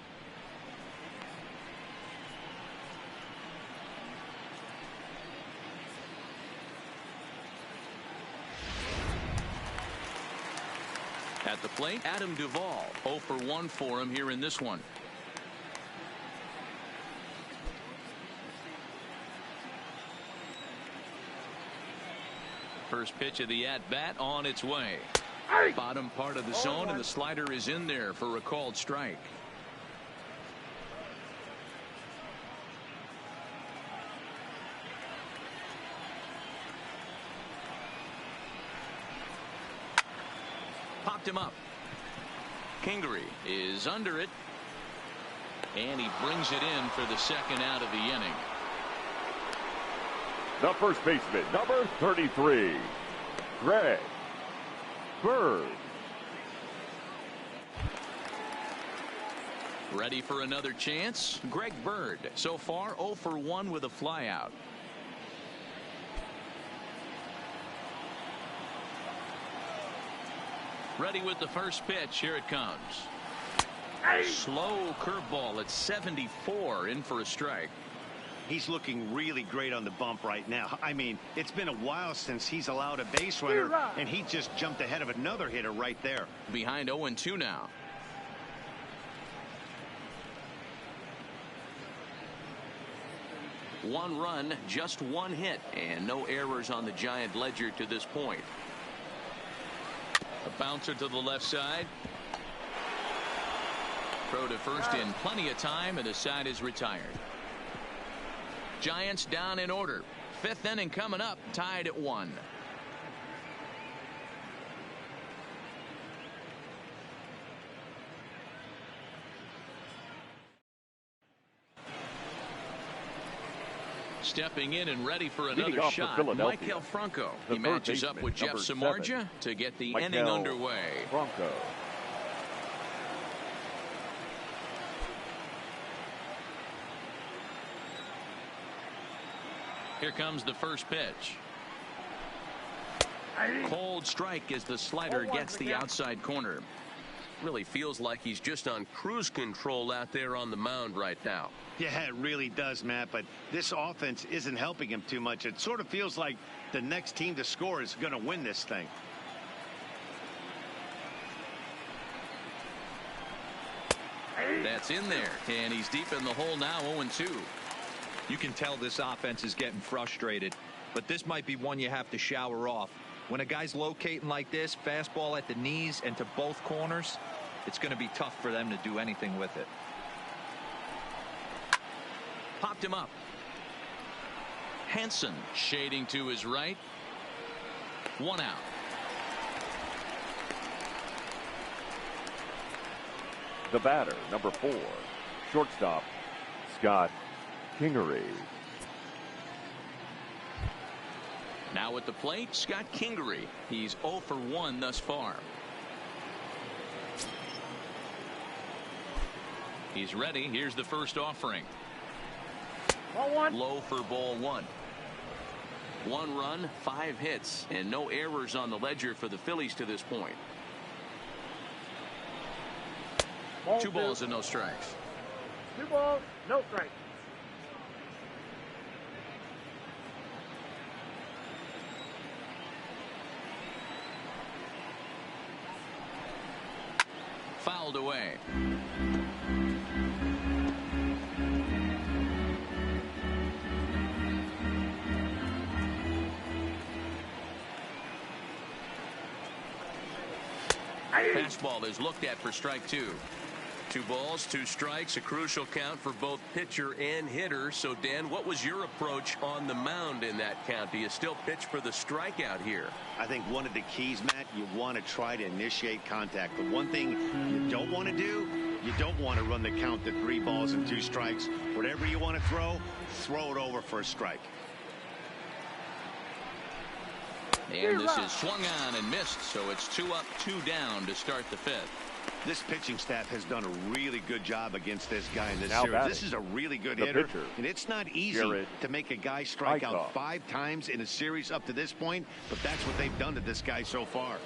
[SPEAKER 1] At the plate, Adam Duvall. 0 for 1 for him here in this one. First pitch of the at-bat on its way. Bottom part of the zone, and the slider is in there for a called strike. Popped him up. Kingery is under it, and he brings it in for the second out of the inning.
[SPEAKER 3] The first baseman, number 33, Greg Bird.
[SPEAKER 1] Ready for another chance? Greg Bird, so far 0 for 1 with a flyout. Ready with the first pitch. Here it comes. Slow curveball at 74, in for a strike.
[SPEAKER 2] He's looking really great on the bump right now. I mean, it's been a while since he's allowed a base runner, and he just jumped ahead of another hitter right there.
[SPEAKER 1] Behind 0-2 now. One run, just one hit, and no errors on the Giant ledger to this point. A bouncer to the left side. Throw to first in plenty of time, and the side is retired. Giants down in order. Fifth inning coming up, tied at 1. Stepping in and ready for another shot, Michael Franco. He matches up with Jeff Samardzija to get the inning underway.
[SPEAKER 3] Franco.
[SPEAKER 1] Here comes the first pitch. Cold strike as the slider gets the outside corner. Really feels like he's just on cruise control out there on the mound right now.
[SPEAKER 2] Yeah, it really does, Matt, but this offense isn't helping him too much. It sort of feels like the next team to score is going to win this thing.
[SPEAKER 1] That's in there, and he's deep in the hole now, 0-2.
[SPEAKER 5] You can tell this offense is getting frustrated, but this might be one you have to shower off. When a guy's locating like this, fastball at the knees and to both corners, it's going to be tough for them to do anything with it.
[SPEAKER 1] Popped him up. Hansen shading to his right. One out.
[SPEAKER 3] The batter, number 4, shortstop, Scott Kingery.
[SPEAKER 1] Now at the plate, Scott Kingery. He's 0 for 1 thus far. He's ready. Here's the first offering.
[SPEAKER 6] Ball 1.
[SPEAKER 1] Low for ball 1. 1 run, 5 hits, and no errors on the ledger for the Phillies to this point.
[SPEAKER 6] Ball
[SPEAKER 1] 2 balls and no strikes.
[SPEAKER 6] 2 balls, no strikes.
[SPEAKER 1] Fouled away. Fastball is looked at for strike 2. 2 balls, 2 strikes, a crucial count for both pitcher and hitter. So, Dan, what was your approach on the mound in that count? Do you still pitch for the strikeout here?
[SPEAKER 2] I think one of the keys, Matt, you want to try to initiate contact. The one thing you don't want to do, you don't want to run the count to 3 balls and 2 strikes. Whatever you want to throw it over for a strike.
[SPEAKER 1] And this is swung on and missed, so it's 2 up, 2 down to start the 5th.
[SPEAKER 2] This pitching staff has done a really good job against this guy in this series.
[SPEAKER 3] Batting.
[SPEAKER 2] This is a really good hitter,
[SPEAKER 3] pitcher,
[SPEAKER 2] and it's not easy to make a guy strike out 5 times in a series up to this point, but that's what they've done to this guy so far.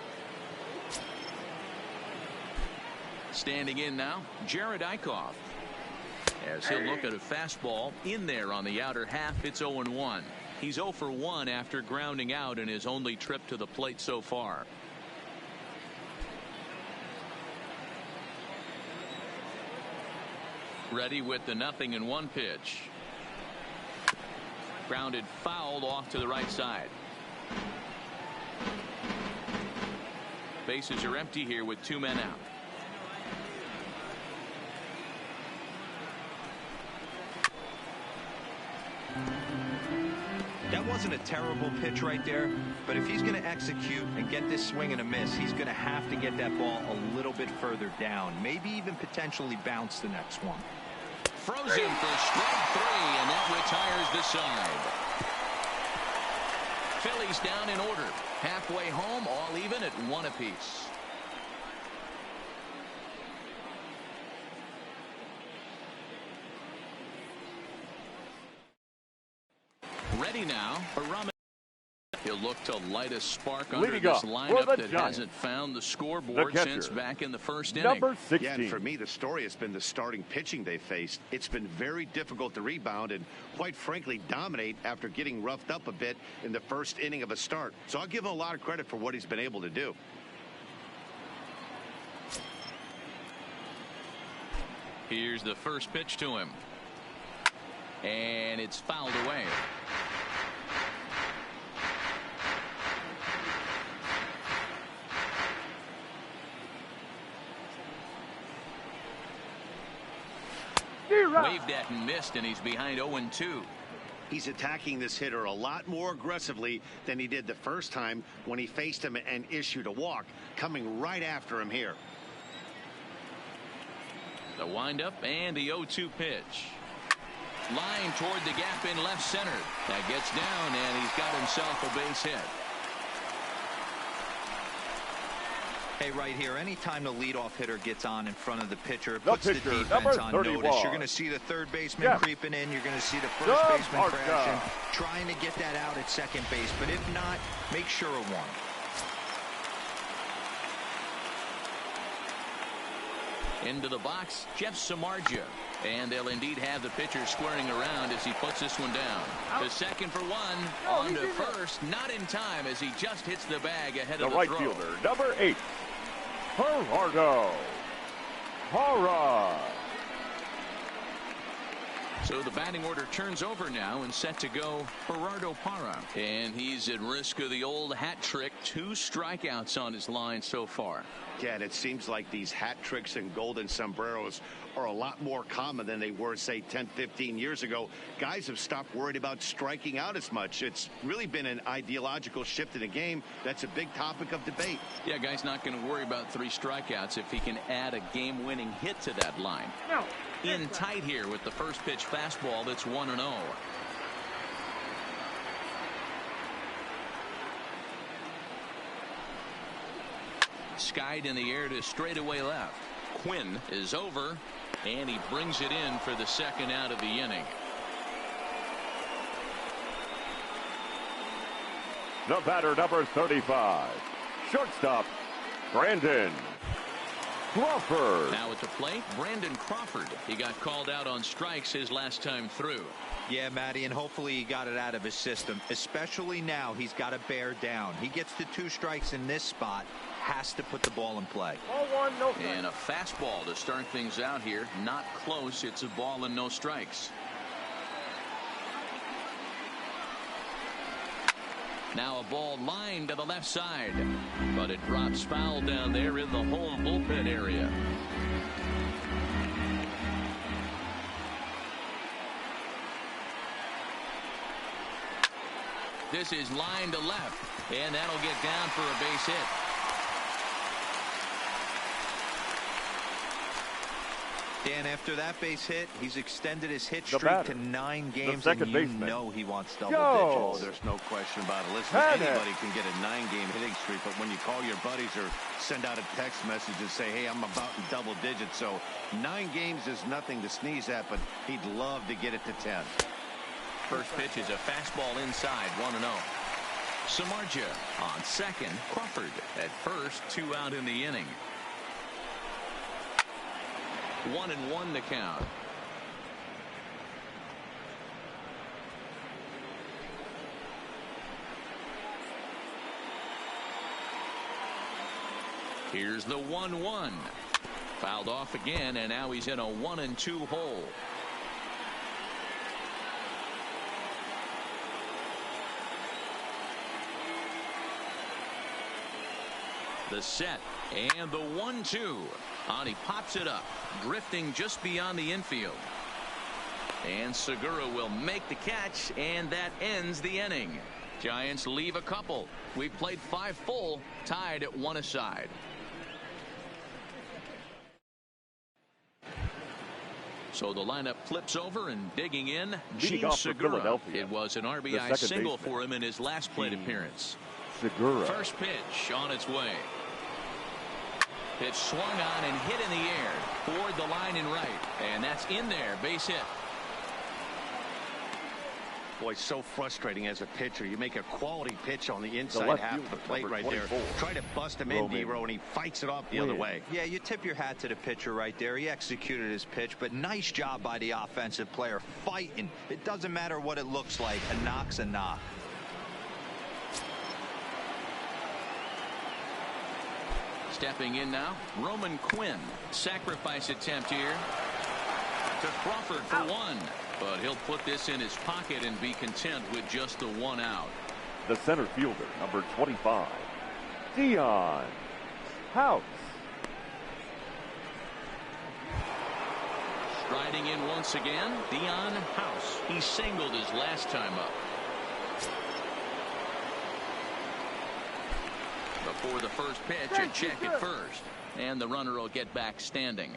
[SPEAKER 1] Standing in now, Jared Eichhoff. As he'll look at a fastball in there on the outer half, it's 0-1. He's 0 for 1 after grounding out in his only trip to the plate so far. Ready with the 0-1 pitch. Grounded foul off to the right side. Bases are empty here with 2 men out.
[SPEAKER 5] That wasn't a terrible pitch right there, but if he's going to execute and get this swing and a miss, he's going to have to get that ball a little bit further down, maybe even potentially bounce the next one.
[SPEAKER 1] Frozen for strike 3, and that retires the side. Phillies down in order. Halfway home, all even at 1 apiece. Ready now, Arama. He'll look to light a spark under this lineup that hasn't found the scoreboard since back in the first inning.
[SPEAKER 3] Number 16.
[SPEAKER 2] Yeah, and for me, the story has been the starting pitching they faced. It's been very difficult to rebound and, quite frankly, dominate after getting roughed up a bit in the first inning of a start. So I'll give him a lot of credit for what he's been able to do.
[SPEAKER 1] Here's the first pitch to him. And it's fouled away. Waved at and missed, and he's behind 0-2.
[SPEAKER 2] He's attacking this hitter a lot more aggressively than he did the first time when he faced him and issued a walk, coming right after him here.
[SPEAKER 1] The windup and the 0-2 pitch. Line toward the gap in left center. That gets down, and he's got himself a base hit.
[SPEAKER 5] Hey, right here, anytime the leadoff hitter gets on in front of the pitcher, it puts the defense on notice. You're going to see the third baseman creeping in. You're going to see the first baseman crashing, trying to get that out at second base. But if not, make sure of one.
[SPEAKER 1] Into the box, Jeff Samardzija. And they'll indeed have the pitcher squaring around as he puts this one down. To second for one, on to first, not in time as he just hits the bag ahead of the
[SPEAKER 3] right
[SPEAKER 1] throw.
[SPEAKER 3] Fielder, number 8, Gerardo Parra.
[SPEAKER 1] So the batting order turns over now and set to go Gerardo Parra. And he's at risk of the old hat trick. 2 strikeouts on his line so far.
[SPEAKER 2] Yeah, and it seems like these hat tricks and golden sombreros are a lot more common than they were, say, 10, 15 years ago. Guys have stopped worried about striking out as much. It's really been an ideological shift in the game. That's a big topic of debate.
[SPEAKER 1] Yeah, guy's not going to worry about 3 strikeouts if he can add a game-winning hit to that line.
[SPEAKER 6] No.
[SPEAKER 1] In tight here with the first pitch fastball that's 1-0. Skied in the air to straightaway left. Quinn is over, and he brings it in for the second out of the inning.
[SPEAKER 3] The batter, number 35, shortstop, Brandon Crawford.
[SPEAKER 1] Now at the plate, Brandon Crawford. He got called out on strikes his last time through.
[SPEAKER 5] Yeah, Matty, and hopefully he got it out of his system. Especially now, he's got to bear down. He gets the 2 strikes in this spot, has to put the ball in play.
[SPEAKER 6] 0-1, no strikes.
[SPEAKER 1] And a fastball to start things out here. Not close. It's a ball and no strikes. Now a ball lined to the left side, but it drops foul down there in the home bullpen area. This is lined to left, and that'll get down for a base hit.
[SPEAKER 5] Dan, after that base hit, he's extended his hit streak to 9 games, and you know he wants double digits.
[SPEAKER 2] Oh, there's no question about it. Listen, anybody can get a 9-game hitting streak, but when you call your buddies or send out a text message and say, hey, I'm about in double digits, so 9 games is nothing to sneeze at, but he'd love to get it to 10.
[SPEAKER 1] First pitch is a fastball inside, 1-0. Samardzija on second. Crawford at first, 2 out in the inning. 1-1 the count. Here's the 1-1. Fouled off again, and now he's in a 1-2 hole. The set and the 1-2. And he pops it up, drifting just beyond the infield. And Segura will make the catch, and that ends the inning. Giants leave a couple. We've played 5 full, tied at 1 aside. So the lineup flips over, and digging in, Gene Segura. It was an RBI single for him in his last plate appearance.
[SPEAKER 3] Segura.
[SPEAKER 1] First pitch on its way. Pitch swung on and hit in the air toward the line and right, and that's in there. Base hit.
[SPEAKER 4] Boy, so frustrating as a pitcher. You make a quality pitch on the inside half of the plate right there. Try to bust him in, D-Row, and he fights it off the other way.
[SPEAKER 5] Yeah, you tip your hat to the pitcher right there. He executed his pitch, but nice job by the offensive player fighting. It doesn't matter what it looks like. A knock's a knock.
[SPEAKER 1] Stepping in now, Roman Quinn. Sacrifice attempt here to Crawford for 1. But he'll put this in his pocket and be content with just the 1 out.
[SPEAKER 3] The center fielder, number 25, Dion House.
[SPEAKER 1] Striding in once again, Dion House. He singled his last time up. Before the first pitch, a check at first. And the runner will get back standing.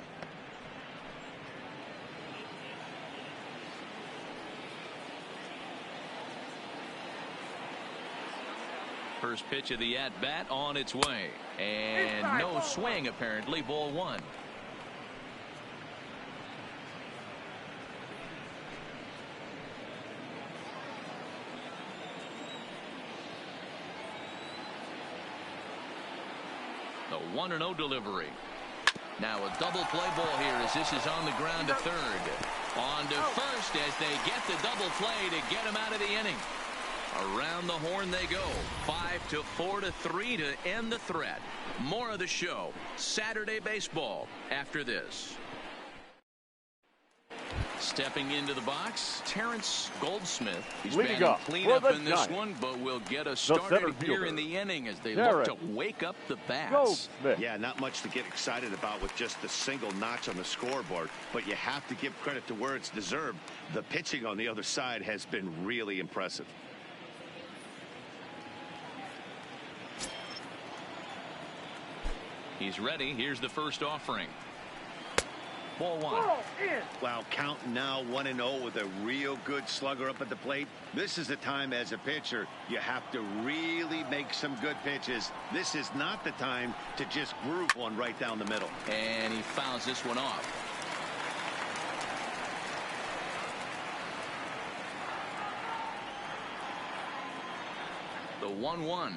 [SPEAKER 1] First pitch of the at-bat on its way. And no swing, apparently. Ball 1. The 1-0 delivery. Now a double play ball here as this is on the ground to third. On to first as they get the double play to get him out of the inning. Around the horn they go. 5-4-3 to end the threat. More of the show. Saturday baseball after this. Stepping into the box, Terrence Goldsmith. He's been clean up in this one, but will get us started here in the inning as they look to wake up the bats.
[SPEAKER 2] Yeah, not much to get excited about with just the single notch on the scoreboard, but you have to give credit to where it's deserved. The pitching on the other side has been really impressive.
[SPEAKER 1] He's ready. Here's the first offering. Ball 1.
[SPEAKER 2] Wow, counting now 1-0 with a real good slugger up at the plate. This is the time as a pitcher you have to really make some good pitches. This is not the time to just groove one right down the middle.
[SPEAKER 1] And he fouls this one off. The 1-1.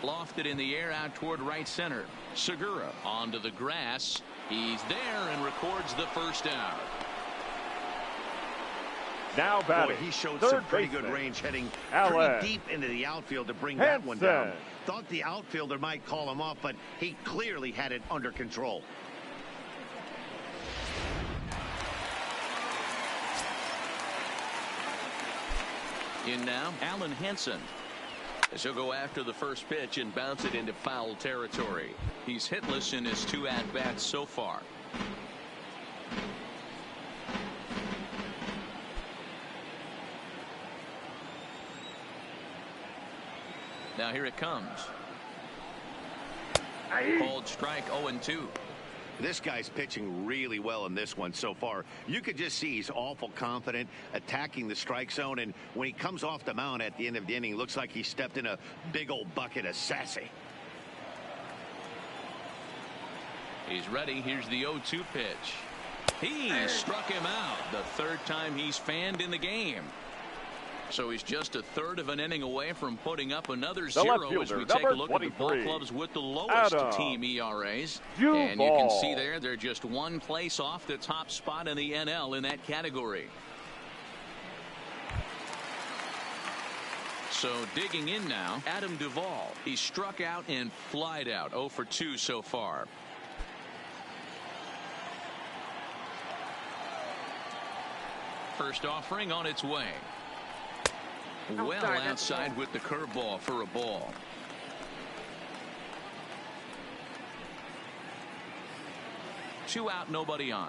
[SPEAKER 1] Lofted in the air out toward right center. Segura onto the grass. He's there and records the first out.
[SPEAKER 3] Now batting.
[SPEAKER 2] Boy, he showed some pretty good range heading pretty deep into the outfield to bring that one down. Thought the outfielder might call him off, but he clearly had it under control.
[SPEAKER 1] In now, Alan Hansen. As he'll go after the first pitch and bounce it into foul territory. He's hitless in his 2 at-bats so far. Now here it comes. Called strike 0-2.
[SPEAKER 2] This guy's pitching really well in this one so far. You could just see he's awful confident attacking the strike zone, and when he comes off the mound at the end of the inning, looks like he stepped in a big old bucket of sassy.
[SPEAKER 1] He's ready. Here's the 0-2 pitch. He struck him out. The 3rd time he's fanned in the game. So he's just a 1/3 of an inning away from putting up another 0 as we take a look at the ball clubs with the lowest team ERAs. And you can see there they're just 1 place off the top spot in the NL in that category. So digging in now, Adam Duvall. He struck out and flied out. 0 for 2 so far. First offering on its way. Well outside with the curveball for a ball. 2 out, nobody on.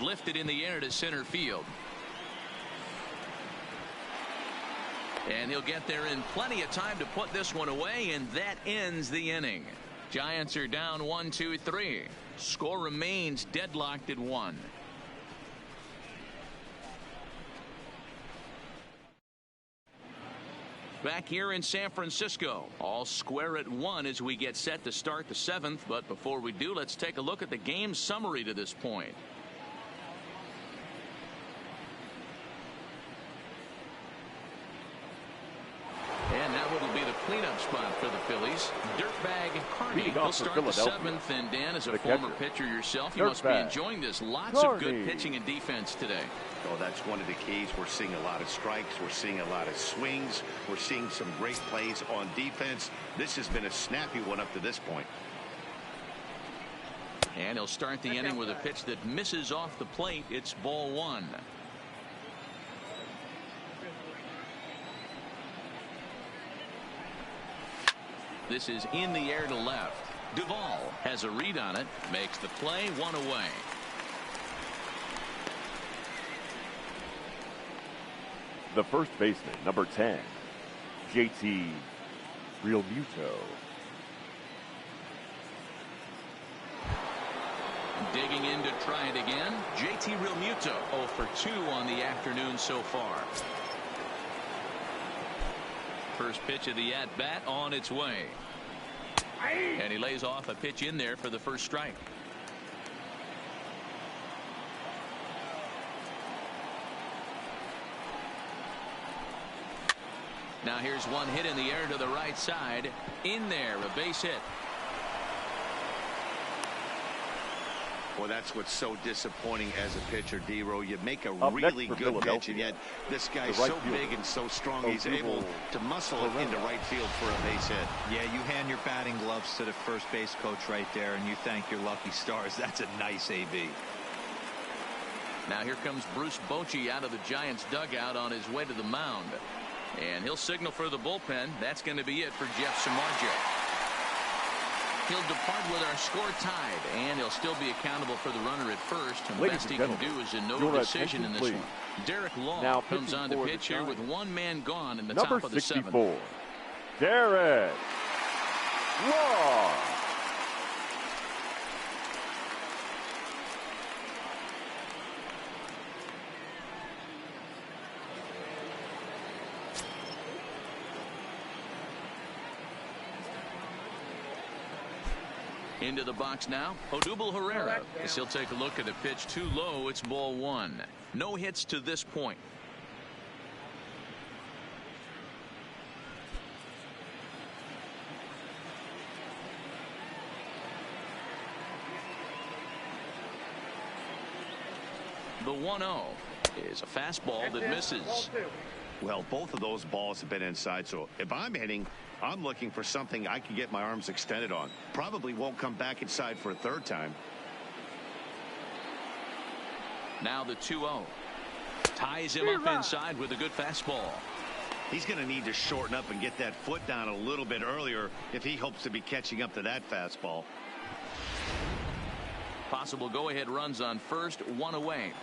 [SPEAKER 1] Lifted in the air to center field. And he'll get there in plenty of time to put this one away, and that ends the inning. Giants are down 1-2-3. Score remains deadlocked at 1. Back here in San Francisco, all square at 1 as we get set to start the 7th. But before we do, let's take a look at the game summary to this point. And now it'll be the cleanup spot for the Phillies. Dirtbag Carney will start the 7th. And Dan, as a former pitcher yourself, you must be enjoying this. Lots of good pitching and defense today.
[SPEAKER 2] Oh, that's one of the keys. We're seeing a lot of strikes. We're seeing a lot of swings. We're seeing some great plays on defense. This has been a snappy one up to this point.
[SPEAKER 1] And he'll start the inning with a pitch that misses off the plate. It's ball 1. This is in the air to left. Duvall has a read on it, makes the play, 1 away.
[SPEAKER 3] The first baseman, number 10, JT Realmuto.
[SPEAKER 1] Digging in to try it again. JT Realmuto 0 for 2 on the afternoon so far. First pitch of the at-bat on its way. And he lays off a pitch in there for the first strike. Now here's one hit in the air to the right side. In there, a base hit.
[SPEAKER 2] Well, that's what's so disappointing as a pitcher, D-Row. You make a really good pitch, and yet this guy's so big and so strong, he's able to muscle it into right field for a base hit.
[SPEAKER 5] Yeah, you hand your batting gloves to the first base coach right there, and you thank your lucky stars. That's a nice AB.
[SPEAKER 1] Now here comes Bruce Bochy out of the Giants dugout on his way to the mound. And he'll signal for the bullpen. That's going to be it for Jeff Samardzija. He'll depart with our score tied, and he'll still be accountable for the runner at first. And the best he can do is a no decision in this one. Derek Law comes on to pitch here with 1 man gone in the top of the 7th.
[SPEAKER 3] Number 64, Derek Law.
[SPEAKER 1] Into the box now, Odubel Herrera. As he'll take a look at a pitch too low. It's ball 1. No hits to this point. The 1-0 is a fastball that misses.
[SPEAKER 2] Well, both of those balls have been inside, so if I'm hitting, I'm looking for something I can get my arms extended on. Probably won't come back inside for a third time.
[SPEAKER 1] Now the 2-0. Ties him up inside with a good fastball.
[SPEAKER 2] He's going to need to shorten up and get that foot down a little bit earlier if he hopes to be catching up to that fastball.
[SPEAKER 1] Possible go-ahead runs on first, 1 away.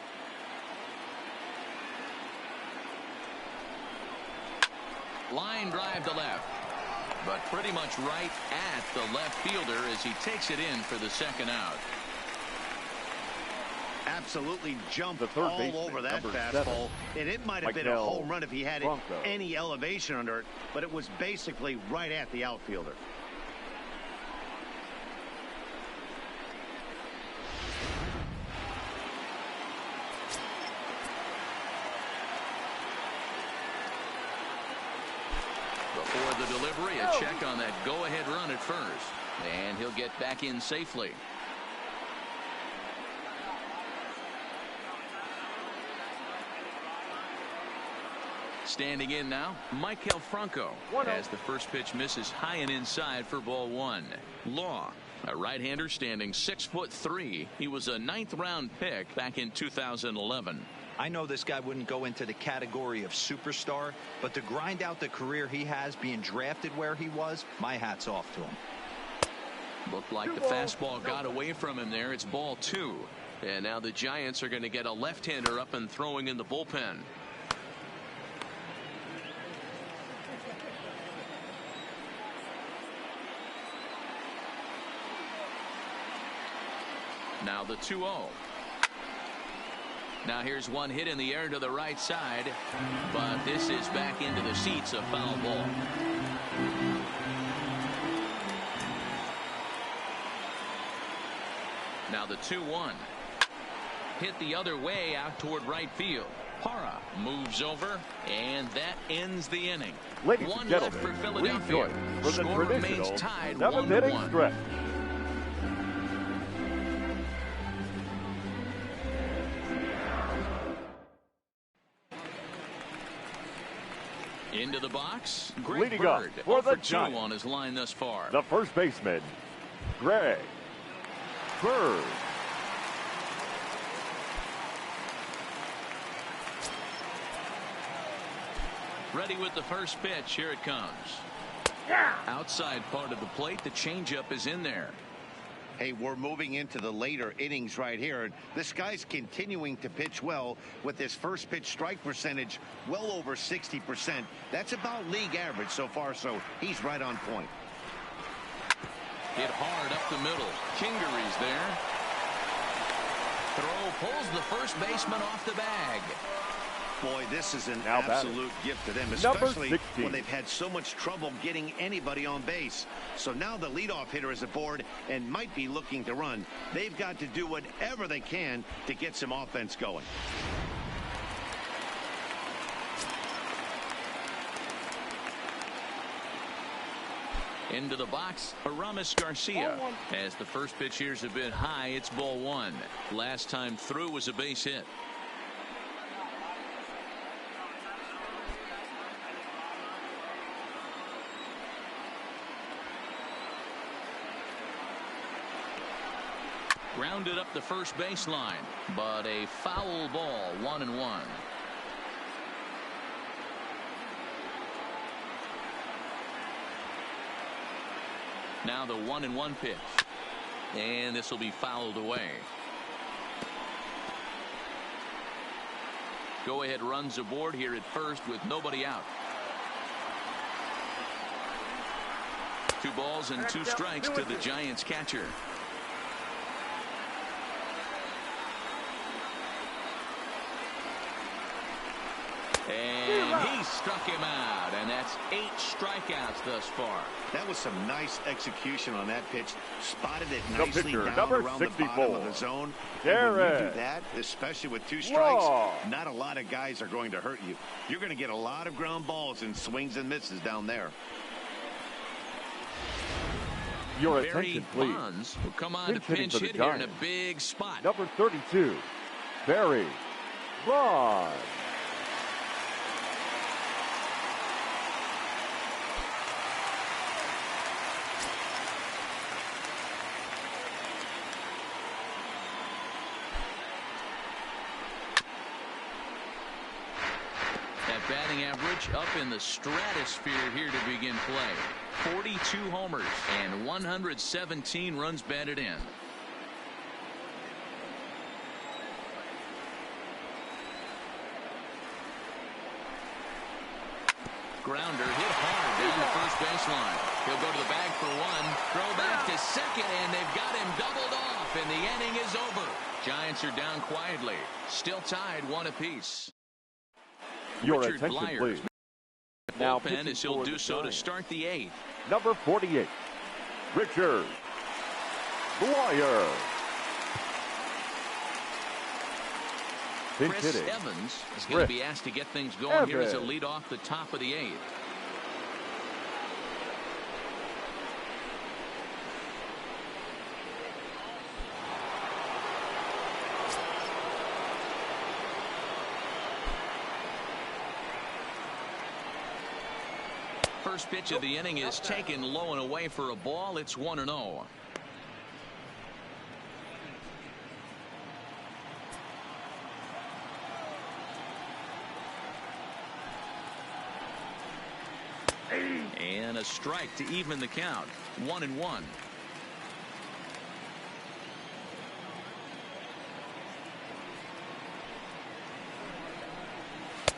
[SPEAKER 1] Line drive to left, but pretty much right at the left fielder as he takes it in for the 2nd out.
[SPEAKER 2] Absolutely jumped all over that fastball, and it might have been a home run if he had any elevation under it, but it was basically right at the outfielder.
[SPEAKER 1] Before the delivery, a check on that go-ahead run at first, and he'll get back in safely. Standing in now, Maikel Franco, as the first pitch misses high and inside for ball 1. Law, a right-hander standing 6'3". He was a 9th round pick back in 2011.
[SPEAKER 5] I know this guy wouldn't go into the category of superstar, but to grind out the career he has, being drafted where he was, my hat's off to him.
[SPEAKER 1] Looked like the fastball got away from him there. It's ball 2. And now the Giants are going to get a left-hander up and throwing in the bullpen. Now the 2-0. Now here's one hit in the air to the right side, but this is back into the seats, a foul ball. Now the 2-1. Hit the other way out toward right field. Parra moves over, and that ends the inning.
[SPEAKER 3] Ladies
[SPEAKER 1] One
[SPEAKER 3] and
[SPEAKER 1] left
[SPEAKER 3] gentlemen,
[SPEAKER 1] for Philadelphia.
[SPEAKER 3] for the
[SPEAKER 1] Score remains
[SPEAKER 3] traditional
[SPEAKER 1] tied
[SPEAKER 3] 7th-inning
[SPEAKER 1] 1-1.
[SPEAKER 3] stretch.
[SPEAKER 1] Into the box, Greg
[SPEAKER 3] Leading up
[SPEAKER 1] Bird,
[SPEAKER 3] for the
[SPEAKER 1] 2
[SPEAKER 3] Giants,
[SPEAKER 1] on his line thus far.
[SPEAKER 3] the first baseman, Greg Bird.
[SPEAKER 1] Ready with the first pitch. Here it comes. Outside part of the plate. The changeup is in there.
[SPEAKER 2] Hey, we're moving into the later innings right here. This guy's continuing to pitch well with his first pitch strike percentage well over 60%. That's about league average so far, so he's right on point.
[SPEAKER 1] Hit hard up the middle. Kingery's there. Throw pulls the first baseman off the bag.
[SPEAKER 2] Boy, this is an
[SPEAKER 3] Now
[SPEAKER 2] absolute gift to them, especially when they've had so much trouble getting anybody on base. So now the leadoff hitter is aboard and might be looking to run. They've got to do whatever they can to get some offense going.
[SPEAKER 1] Into the box, Aramis Garcia. As the first pitch here's a bit high, it's ball 1. Last time through was a base hit. Grounded up the first baseline, but a foul ball, 1-1. Now the 1-1 pitch, and this will be fouled away. Go ahead runs aboard here at first with nobody out. 2 balls and 2 strikes to the Giants catcher. And he struck him out, and that's 8 strikeouts thus far.
[SPEAKER 2] That was some nice execution on that pitch. Spotted it nicely down around
[SPEAKER 3] 64.
[SPEAKER 2] the bottom of the zone. And when you do that, especially with 2 strikes, not a lot of guys are going to hurt you. You're going to get a lot of ground balls and swings and misses down there.
[SPEAKER 3] Your
[SPEAKER 1] Barry
[SPEAKER 3] attention, please.
[SPEAKER 1] Bonds will come on to pinch hit here in a big spot.
[SPEAKER 3] Number 32, Barry Bonds.
[SPEAKER 1] Batting average up in the stratosphere here to begin play. 42 homers and 117 runs batted in. Grounder hit hard down the first baseline. He'll go to the bag for 1. Throw back to second, and they've got him doubled off, and the inning is over. Giants are down quietly. Still tied 1 apiece.
[SPEAKER 3] Your
[SPEAKER 1] Richard
[SPEAKER 3] attention,
[SPEAKER 1] Blyers.
[SPEAKER 3] please. Now
[SPEAKER 1] Bullpen as he'll do so to start the 8th.
[SPEAKER 3] Number 48, Richard Blyers.
[SPEAKER 1] Chris Evans is going to be asked to get things going here as a lead off the top of the 8th. First pitch of the inning is taken low and away for a ball. It's 1-0. And a strike to even the count. 1-1.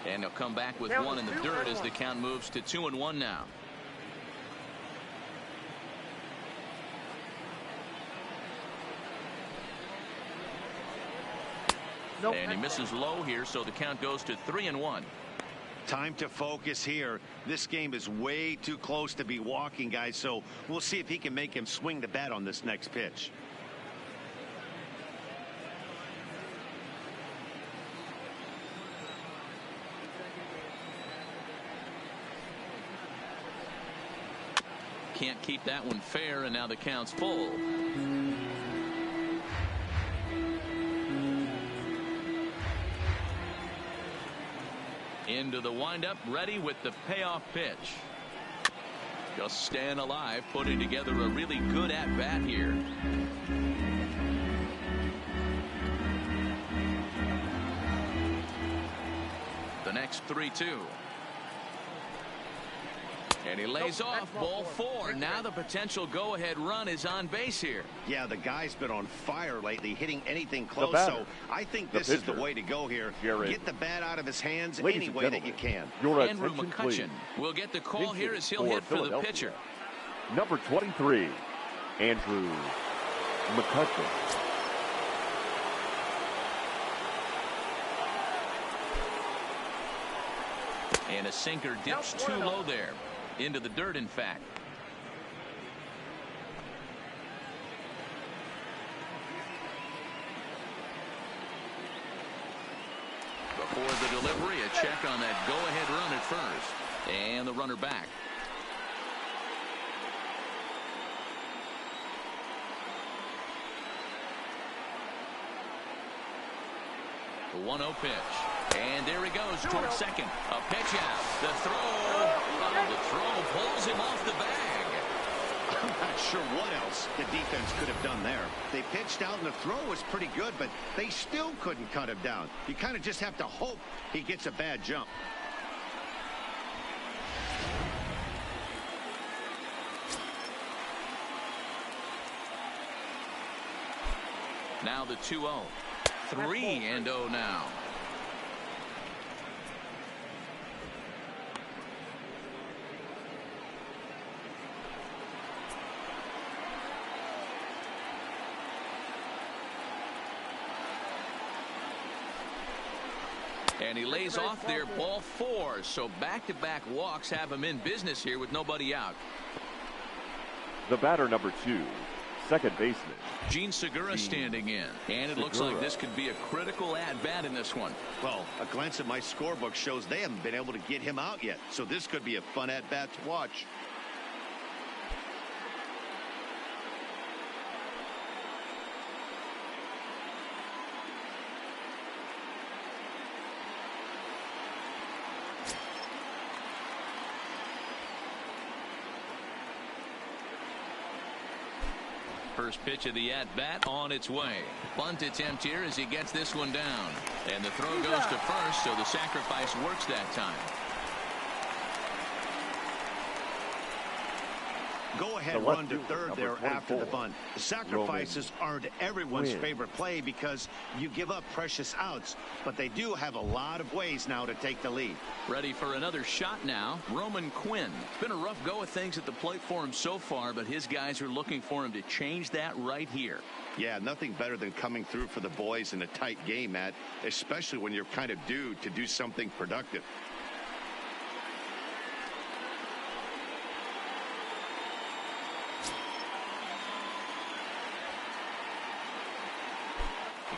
[SPEAKER 1] And he'll come back with one in the dirt as the count moves to 2-1 now. And he misses low here, so the count goes to 3-1.
[SPEAKER 2] Time to focus here. This game is way too close to be walking, guys, so we'll see if he can make him swing the bat on this next pitch.
[SPEAKER 1] Can't keep that one fair, and now the count's full. Into the windup, ready with the payoff pitch. Just staying alive, putting together a really good at-bat here. The next 3-2. And he lays off ball 4. Now the potential go-ahead run is on base here.
[SPEAKER 2] Yeah, the guy's been on fire lately, hitting anything close. So I think this is the way to go here. Get the bat out of his hands any way that you can.
[SPEAKER 1] Andrew McCutcheon will get the call here as he'll hit for the pitcher.
[SPEAKER 3] Number 23, Andrew McCutcheon.
[SPEAKER 1] And a sinker dips too low there. Into the dirt, in fact. Before the delivery, a check on that go-ahead run at first. And the runner back. The 1-0 pitch. And there he goes towards second. A pitch out. The throw. The throw pulls him off the bag.
[SPEAKER 2] I'm not sure what else the defense could have done there. They pitched out and the throw was pretty good, but they still couldn't cut him down. You kind of just have to hope he gets a bad jump.
[SPEAKER 1] Now the 2-0. 3-0 now. And he lays off there, ball 4. So back-to-back walks have him in business here with nobody out.
[SPEAKER 3] The batter, number 2, second baseman
[SPEAKER 1] Gene Segura standing in. And it looks like this could be a critical at-bat in this one.
[SPEAKER 2] Well, a glance at my scorebook shows they haven't been able to get him out yet. So this could be a fun at-bat to watch.
[SPEAKER 1] First pitch of the at-bat on its way. Bunt attempt here as he gets this one down. And the throw goes to first, so the sacrifice works that time.
[SPEAKER 2] Go-ahead run to third there after the bunt. The sacrifices aren't everyone's favorite play because you give up precious outs, but they do have a lot of ways now to take the lead.
[SPEAKER 1] Ready for another shot now. Roman Quinn. It's been a rough go of things at the plate for him so far, but his guys are looking for him to change that right here.
[SPEAKER 2] Yeah, nothing better than coming through for the boys in a tight game, Matt, especially when you're kind of due to do something productive.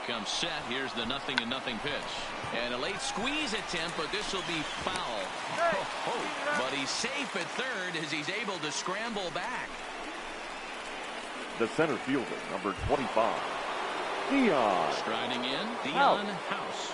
[SPEAKER 1] Comes set. Here's the 0-0 pitch. And a late squeeze attempt, but this will be foul. But he's safe at third as he's able to scramble back.
[SPEAKER 3] The center fielder, number 25, Dion.
[SPEAKER 1] Striding in, Dion House.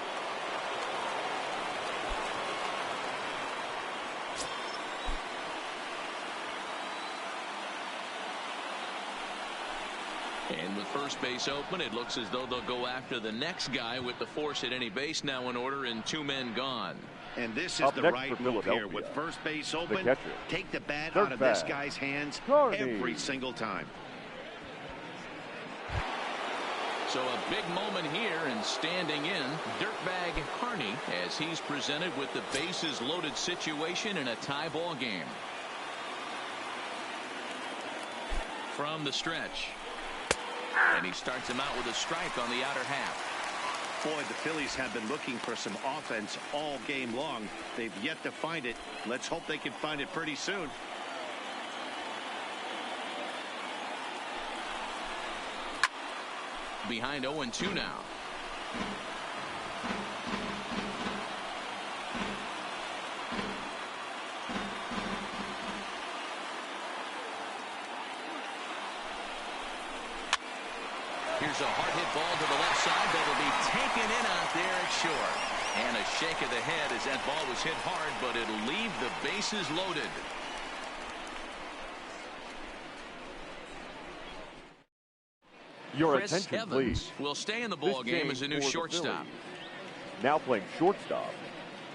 [SPEAKER 1] And with first base open, it looks as though they'll go after the next guy with the force at any base now in order and 2 men gone.
[SPEAKER 2] And this is
[SPEAKER 3] Up
[SPEAKER 2] the
[SPEAKER 3] next
[SPEAKER 2] right
[SPEAKER 3] for
[SPEAKER 2] move here.
[SPEAKER 3] Philadelphia,
[SPEAKER 2] With first base open,
[SPEAKER 3] catcher,
[SPEAKER 2] take the bat
[SPEAKER 3] third
[SPEAKER 2] out of this
[SPEAKER 3] base,
[SPEAKER 2] guy's hands
[SPEAKER 3] Carney.
[SPEAKER 2] every single time.
[SPEAKER 1] So a big moment here, and standing in, Dirtbag Carney, as he's presented with the bases loaded situation in a tie ball game. From the stretch. And he starts him out with a strike on the outer half.
[SPEAKER 2] Boy, the Phillies have been looking for some offense all game long. They've yet to find it. Let's hope they can find it pretty soon.
[SPEAKER 1] Behind 0-2 now. Here's a hard hit ball to the left side that'll be taken in out there at short. And a shake of the head as that ball was hit hard, but it'll leave the bases loaded.
[SPEAKER 3] Your
[SPEAKER 1] Chris
[SPEAKER 3] attention,
[SPEAKER 1] Evans
[SPEAKER 3] please.
[SPEAKER 1] will stay in the ball game as a new shortstop.
[SPEAKER 3] Now playing shortstop,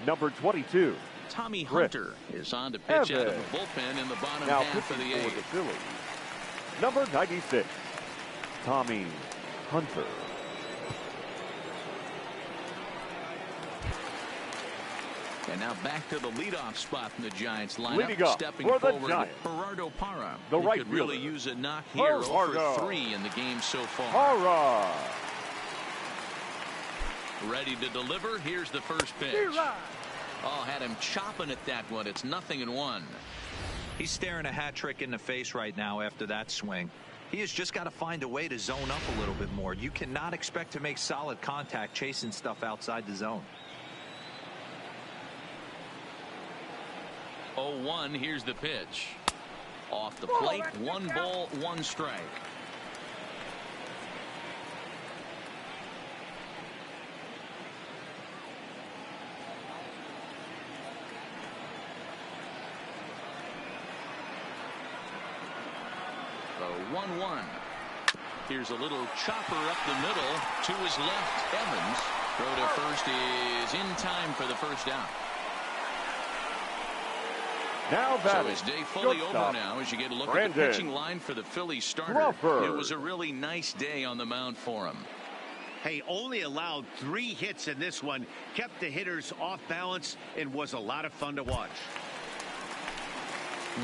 [SPEAKER 3] number 22.
[SPEAKER 1] Tommy
[SPEAKER 3] Chris
[SPEAKER 1] Hunter is on to pitch out of
[SPEAKER 3] Evans.
[SPEAKER 1] the bullpen in the bottom
[SPEAKER 3] Now
[SPEAKER 1] half of the
[SPEAKER 3] pitching for
[SPEAKER 1] eighth.
[SPEAKER 3] the Phillies, number 96. Tommy Hunter.
[SPEAKER 1] And now back to the leadoff spot in the Giants
[SPEAKER 3] Leading
[SPEAKER 1] lineup.
[SPEAKER 3] up
[SPEAKER 1] Stepping
[SPEAKER 3] for the
[SPEAKER 1] forward,
[SPEAKER 3] Giants,
[SPEAKER 1] Gerardo Parra.
[SPEAKER 3] the
[SPEAKER 1] He
[SPEAKER 3] right
[SPEAKER 1] could really
[SPEAKER 3] fielder.
[SPEAKER 1] use a knock here.
[SPEAKER 3] Gerardo.
[SPEAKER 1] 0-for-3 in the game so far.
[SPEAKER 3] Hara.
[SPEAKER 1] Ready to deliver. Here's the first pitch. Oh, had him chopping at that one. It's 0-1.
[SPEAKER 5] He's staring a hat trick in the face right now after that swing. He has just got to find a way to zone up a little bit more. You cannot expect to make solid contact chasing stuff outside the zone.
[SPEAKER 1] 0-1. Here's the pitch. Off the plate. 1 ball, 1 strike. The 1-1. Here's a little chopper up the middle to his left. Evans. Throw to first is in time for the first out.
[SPEAKER 3] Now
[SPEAKER 1] So
[SPEAKER 3] batting,
[SPEAKER 1] his day fully
[SPEAKER 3] shortstop,
[SPEAKER 1] over now as you get a look at
[SPEAKER 3] Brandon
[SPEAKER 1] the pitching line for the Phillies starter.
[SPEAKER 3] Crawford.
[SPEAKER 1] It was a really nice day on the mound for him.
[SPEAKER 2] Hey, only allowed 3 hits in this one, kept the hitters off balance, and was a lot of fun to watch.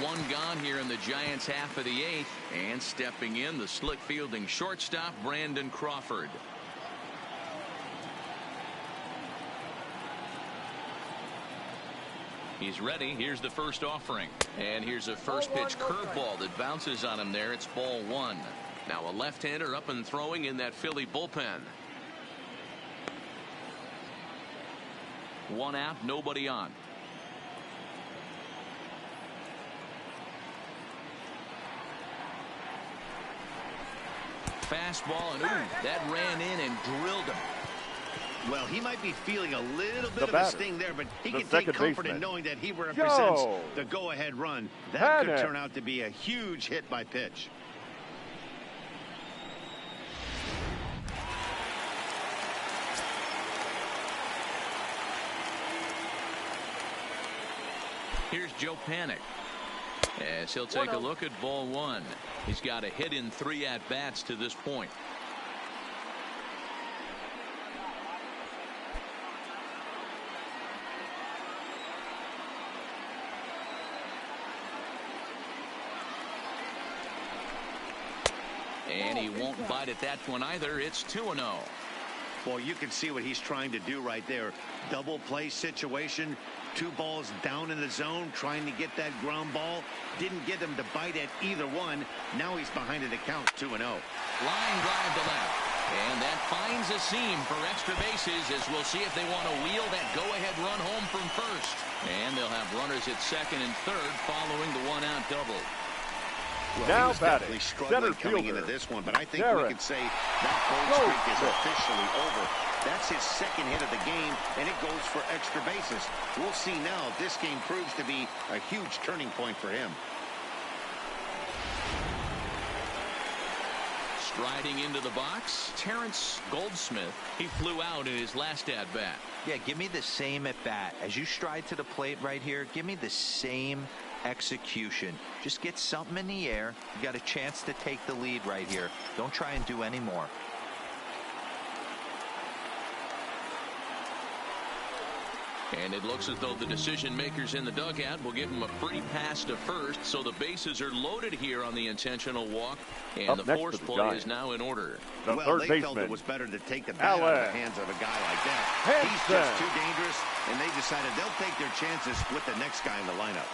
[SPEAKER 1] 1 gone here in the Giants half of the 8th, and stepping in, the slick fielding shortstop Brandon Crawford. He's ready. Here's the first offering, and here's a first pitch curveball that bounces on him there. It's ball 1. Now a left-hander up and throwing in that Philly bullpen. 1 out, nobody on. Fastball, and ooh, that ran in and drilled him.
[SPEAKER 2] Well, he might be feeling a little bit
[SPEAKER 3] The
[SPEAKER 2] of a
[SPEAKER 3] batter,
[SPEAKER 2] sting there, but he
[SPEAKER 3] the
[SPEAKER 2] can take
[SPEAKER 3] second
[SPEAKER 2] comfort
[SPEAKER 3] baseman,
[SPEAKER 2] in knowing that he represents
[SPEAKER 3] Joe
[SPEAKER 2] the go-ahead run. That could
[SPEAKER 3] Panic.
[SPEAKER 2] turn out to be a huge hit by pitch.
[SPEAKER 1] Here's Joe Panic as he'll take a look at ball 1. He's got a hit in 3 at-bats to this point. And he won't bite at that one either. It's 2-0.
[SPEAKER 2] Well, you can see what he's trying to do right there. Double play situation. 2 balls down in the zone, trying to get that ground ball. Didn't get him to bite at either one. Now he's behind in the count, 2-0.
[SPEAKER 1] Line drive to left. And that finds a seam for extra bases, as we'll see if they want to wheel that go-ahead run home from first. And they'll have runners at second and third following the 1-out double.
[SPEAKER 2] Well,
[SPEAKER 3] now
[SPEAKER 2] he was
[SPEAKER 3] batting,
[SPEAKER 2] definitely struggling
[SPEAKER 3] center
[SPEAKER 2] coming
[SPEAKER 3] fielder,
[SPEAKER 2] into this one, but I think
[SPEAKER 3] Derek
[SPEAKER 2] we could say that cold streak is officially over. That's his 2nd hit of the game, and it goes for extra bases. We'll see now if this game proves to be a huge turning point for him.
[SPEAKER 1] Striding into the box, Terrence Goldsmith. He flew out in his last at-bat.
[SPEAKER 5] Yeah, give me the same at-bat. As you stride to the plate right here, give me the same execution. Just get something in the air. You got a chance to take the lead right here. Don't try and do any more.
[SPEAKER 1] And it looks as though the decision makers in the dugout will give him a free pass to first, so the bases are loaded here on the intentional walk, and the force play is now in order.
[SPEAKER 2] Well, they felt it was better to take the bat out of the hands of a guy like that. He's just too dangerous, and they decided they'll take their chances with the next guy in the lineup.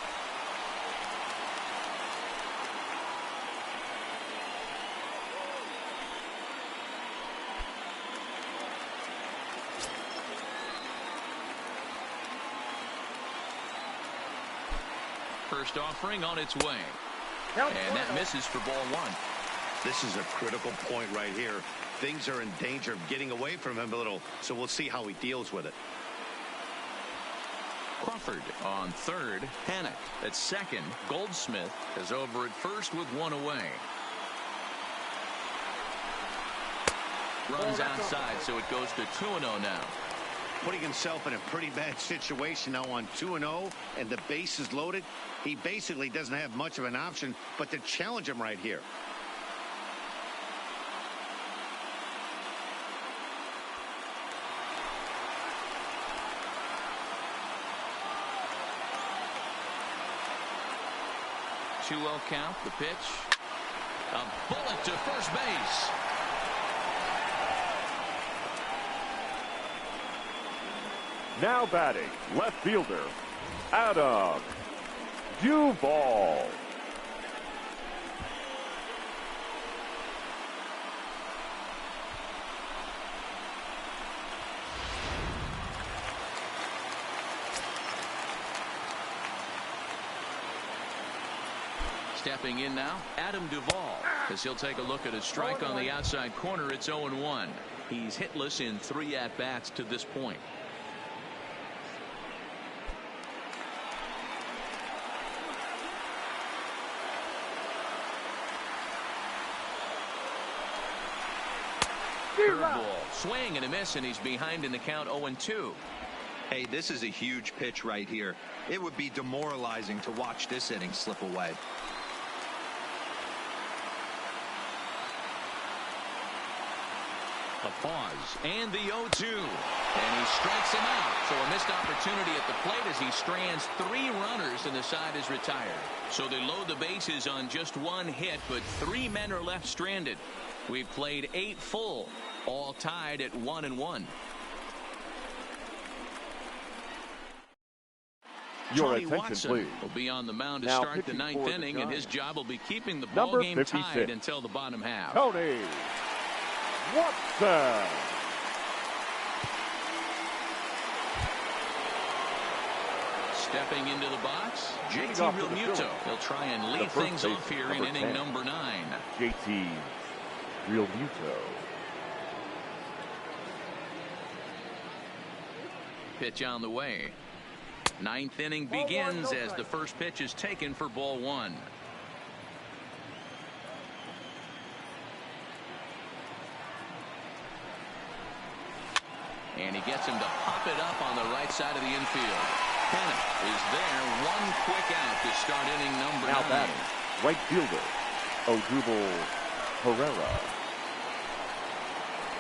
[SPEAKER 1] First offering on its way. And that misses for ball one.
[SPEAKER 2] This is a critical point right here. Things are in danger of getting away from him a little, so we'll see how he deals with it.
[SPEAKER 1] Crawford on third. Panic at second. Goldsmith is over at first with one away. Runs outside, so it goes to 2-0 now.
[SPEAKER 2] Putting himself in a pretty bad situation now on 2-0, and the base is loaded. He basically doesn't have much of an option but to challenge him right here.
[SPEAKER 1] Two-0 count. The pitch. A bullet to first base.
[SPEAKER 3] Now batting, left fielder, Adam Duvall.
[SPEAKER 1] Stepping in now, Adam Duvall, as he'll take a look at a strike on the outside corner. It's 0-1. He's hitless in 3 at-bats to this point. Curveball, swing and a miss, and he's behind in the count 0-2.
[SPEAKER 5] Hey, this is a huge pitch right here. It would be demoralizing to watch this inning slip away.
[SPEAKER 1] A pause, and the 0-2. And he strikes him out. So a missed opportunity at the plate as he strands 3 runners, and the side is retired. So they load the bases on just 1 hit, but 3 men are left stranded. We've played 8 full, all tied at 1-1.
[SPEAKER 3] Your
[SPEAKER 1] Johnny
[SPEAKER 3] attention,
[SPEAKER 1] Watson
[SPEAKER 3] please.
[SPEAKER 1] will be on the mound to
[SPEAKER 3] Now
[SPEAKER 1] start the 9th inning, and his job will be keeping the
[SPEAKER 3] Number
[SPEAKER 1] ball game
[SPEAKER 3] 56.
[SPEAKER 1] tied until the bottom half.
[SPEAKER 3] Tony Watson.
[SPEAKER 1] Stepping into the box, JT Realmuto. He'll try and lead things off here in inning number 9.
[SPEAKER 3] JT Realmuto.
[SPEAKER 1] Pitch on the way. 9th inning begins as the first pitch is taken for ball 1. And he gets him to pop it up on the right side of the infield. Panic is there. 1 quick out to start inning number 9.
[SPEAKER 3] Now batting, right fielder, Odubel Herrera.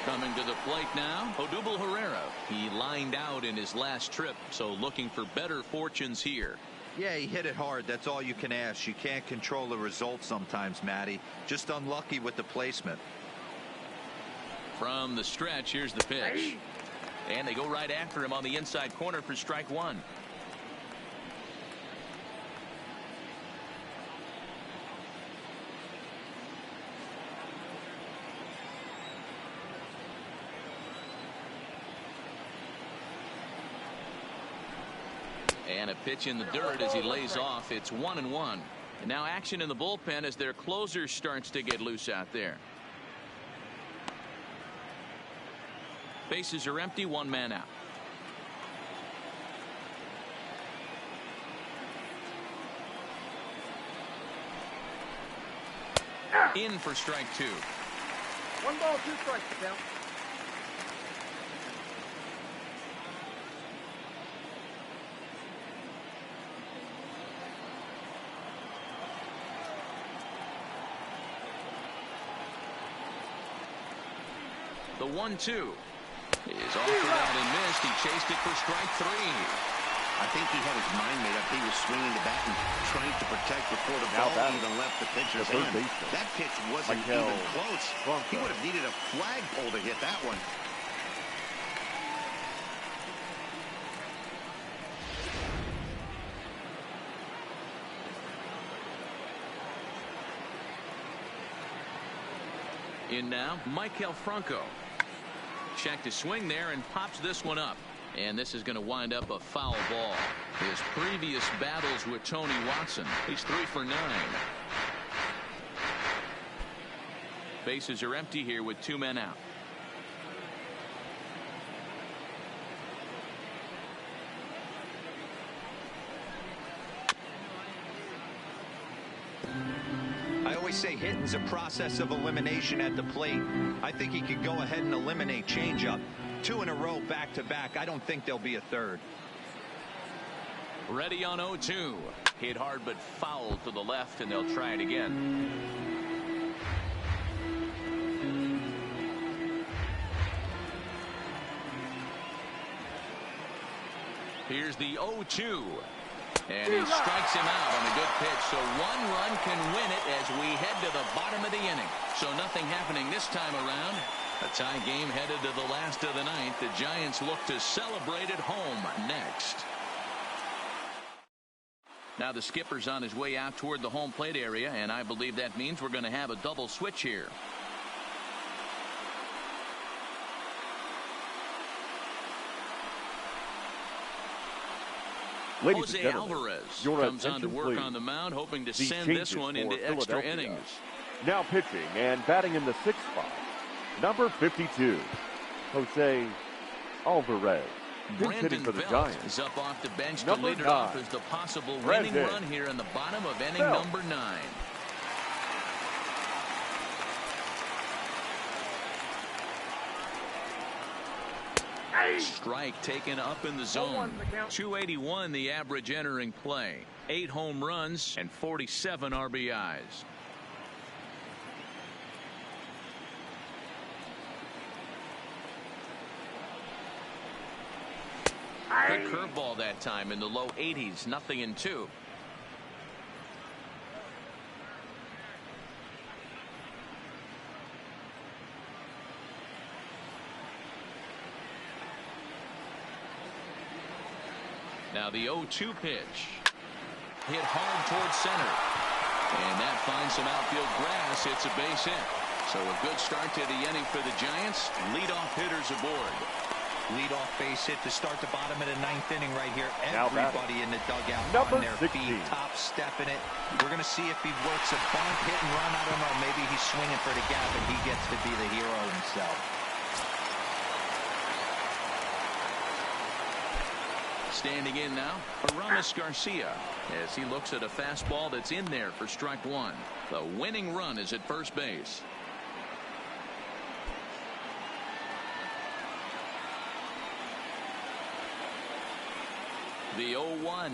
[SPEAKER 1] Coming to the plate now, Odubel Herrera. He lined out in his last trip, so looking for better fortunes here.
[SPEAKER 5] Yeah, he hit it hard. That's all you can ask. You can't control the result sometimes, Matty. Just unlucky with the placement.
[SPEAKER 1] From the stretch, here's the pitch. And they go right after him on the inside corner for strike 1. And a pitch in the dirt as he lays off. It's 1-1. And now action in the bullpen as their closer starts to get loose out there. Bases are empty, 1 man out. In for strike 2.
[SPEAKER 6] 1 ball, 2 strikes to count.
[SPEAKER 1] The 1-2 is offered out and missed. He chased it for strike 3.
[SPEAKER 2] I think he had his mind made up. He was swinging the bat and trying to protect before the ball even left the pitcher's hand. That pitch wasn't even close. He would have needed a flagpole to hit that one.
[SPEAKER 1] In now, Michael Franco. Checked his swing there and pops this one up. And this is going to wind up a foul ball. His previous battles with Tony Watson. He's 3 for 9. Bases are empty here with 2 men out.
[SPEAKER 5] I always say hitting's a process of elimination at the plate. I think he could go ahead and eliminate changeup. 2 in a row back to back. I don't think there'll be a third.
[SPEAKER 1] Ready on 0-2. Hit hard but foul to the left, and they'll try it again. Here's the 0-2. And he strikes him out on a good pitch. So 1 run can win it as we head to the bottom of the inning. So nothing happening this time around. A tie game headed to the last of the ninth. The Giants look to celebrate at home next. Now the skipper's on his way out toward the home plate area, and I believe that means we're going to have a double switch here. Jose Alvarez comes on to work on the mound, hoping to send this one into extra innings.
[SPEAKER 3] Now pitching and batting in the 6th spot, number 52, Jose Alvarez.
[SPEAKER 1] Brandon
[SPEAKER 3] for the
[SPEAKER 1] Belt
[SPEAKER 3] Giants.
[SPEAKER 1] is up off the bench to
[SPEAKER 3] Number
[SPEAKER 1] lead it
[SPEAKER 3] 9.
[SPEAKER 1] off as the possible winning run here in the bottom of inning number 9. Strike taken up in the zone. 281 the average entering play. 8 home runs and 47 RBIs. Good curveball that time in the low 80s. 0-2. Now the 0-2 pitch. Hit hard towards center. And that finds some outfield grass. It's a base hit. So a good start to the inning for the Giants. Leadoff hitters aboard.
[SPEAKER 5] Leadoff base hit to start the bottom of the 9th inning right here. Everybody in the dugout
[SPEAKER 3] number
[SPEAKER 5] on their
[SPEAKER 3] 16.
[SPEAKER 5] feet, top stepping it. We're going to see if he works a bunt, hit and run. I don't know. Maybe he's swinging for the gap and he gets to be the hero himself.
[SPEAKER 1] Standing in now, Aramis Garcia, as he looks at a fastball that's in there for strike 1. The winning run is at first base. The 0-1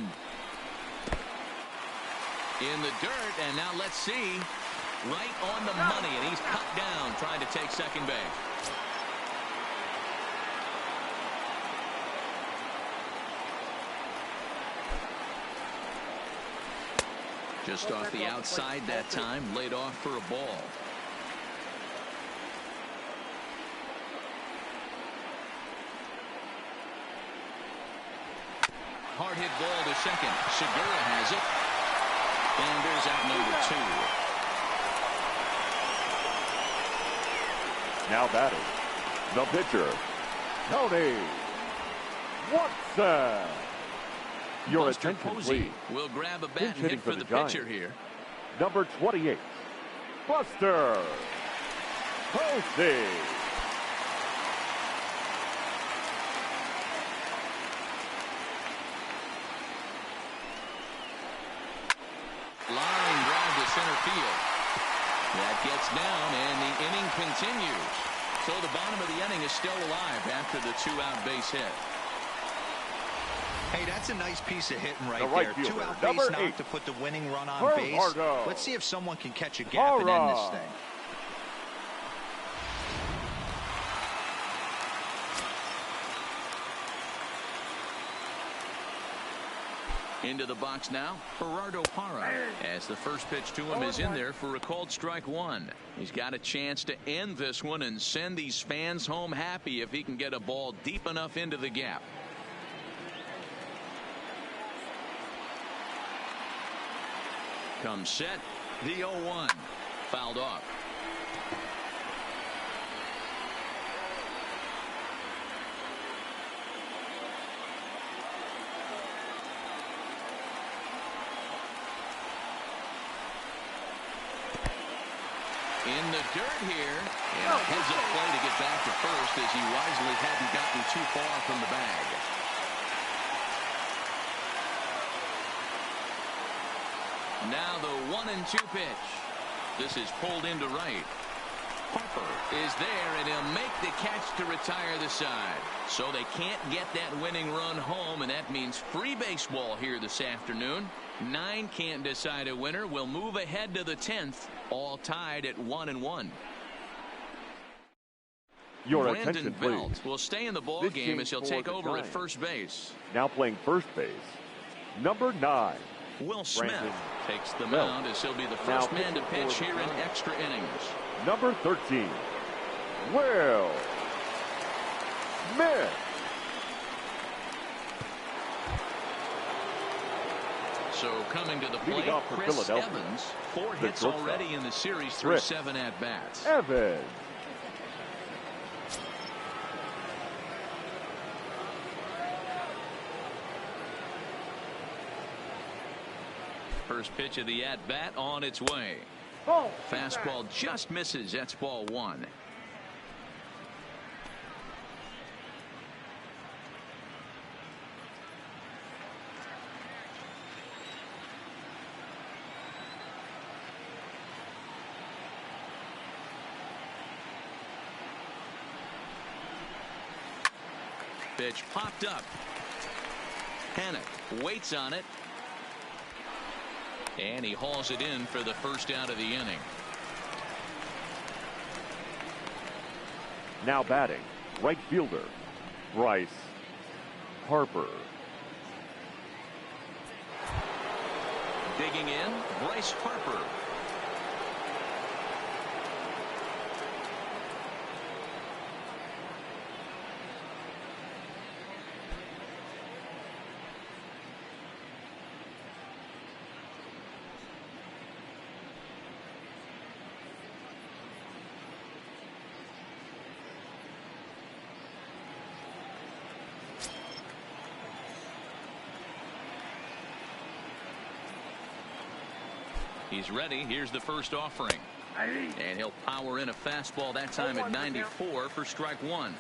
[SPEAKER 1] in the dirt, and now let's see, right on the money, and he's cut down trying to take second base. Just off the outside that time, laid off for a ball. Hard hit ball to second. Segura has it. And there's out number 2.
[SPEAKER 3] Now batting, the pitcher, Tony Watson. Your
[SPEAKER 1] Buster
[SPEAKER 3] attention,
[SPEAKER 1] Posey
[SPEAKER 3] please.
[SPEAKER 1] will grab a bat and hit for the pitcher here.
[SPEAKER 3] Number 28, Buster Posey.
[SPEAKER 1] Line drive to center field. That gets gets down, and the inning continues. So the bottom of the inning is still alive after the 2-out base hit.
[SPEAKER 5] Hey, that's a nice piece of hitting right
[SPEAKER 3] right
[SPEAKER 5] there.
[SPEAKER 3] fielder,
[SPEAKER 5] 2-out
[SPEAKER 3] number
[SPEAKER 5] base knock
[SPEAKER 3] 8.
[SPEAKER 5] to put the winning run on base. Let's see if someone can catch a gap and end this thing.
[SPEAKER 1] Into the box now, Gerardo Parra, as the first pitch to him is in there for a called strike one. He's got a chance to end this one and send these fans home happy if he can get a ball deep enough into the gap. Comes set, the 0-1, fouled off. In the dirt here, and a heads-up play to get back to first as he wisely hadn't gotten too far from the bag. Now the 1-2 pitch. This is pulled into right. Harper is there, and he'll make the catch to retire the side. So they can't get that winning run home, and that means free baseball here this afternoon. 9 can't decide a winner. We'll move ahead to the 10th, all tied at 1-1.
[SPEAKER 3] Your
[SPEAKER 1] Brandon
[SPEAKER 3] attention,
[SPEAKER 1] Belt
[SPEAKER 3] please.
[SPEAKER 1] will stay in the ball game as he'll take over at first base.
[SPEAKER 3] Now playing first base, number 9.
[SPEAKER 1] Will Smith
[SPEAKER 3] Brandon
[SPEAKER 1] takes the
[SPEAKER 3] Belt.
[SPEAKER 1] mound as he'll be the first man to pitch here in extra innings.
[SPEAKER 3] Number 13, Will Smith.
[SPEAKER 1] So coming to the plate,
[SPEAKER 3] for
[SPEAKER 1] Chris
[SPEAKER 3] Philadelphia,
[SPEAKER 1] Evans, 4
[SPEAKER 3] the
[SPEAKER 1] hits
[SPEAKER 3] shortstop.
[SPEAKER 1] already in the series through
[SPEAKER 3] Chris
[SPEAKER 1] 7 at-bats.
[SPEAKER 3] Evans.
[SPEAKER 1] First pitch of the at-bat on its way. Fastball just misses. That's ball 1. Pitch popped up. Hannock waits on it. And he hauls it in for the first out of the inning.
[SPEAKER 3] Now batting, right fielder, Bryce Harper.
[SPEAKER 1] Digging in, Bryce Harper. He's ready. Here's the first offering. And he'll power in a fastball that time at 94 for strike 1.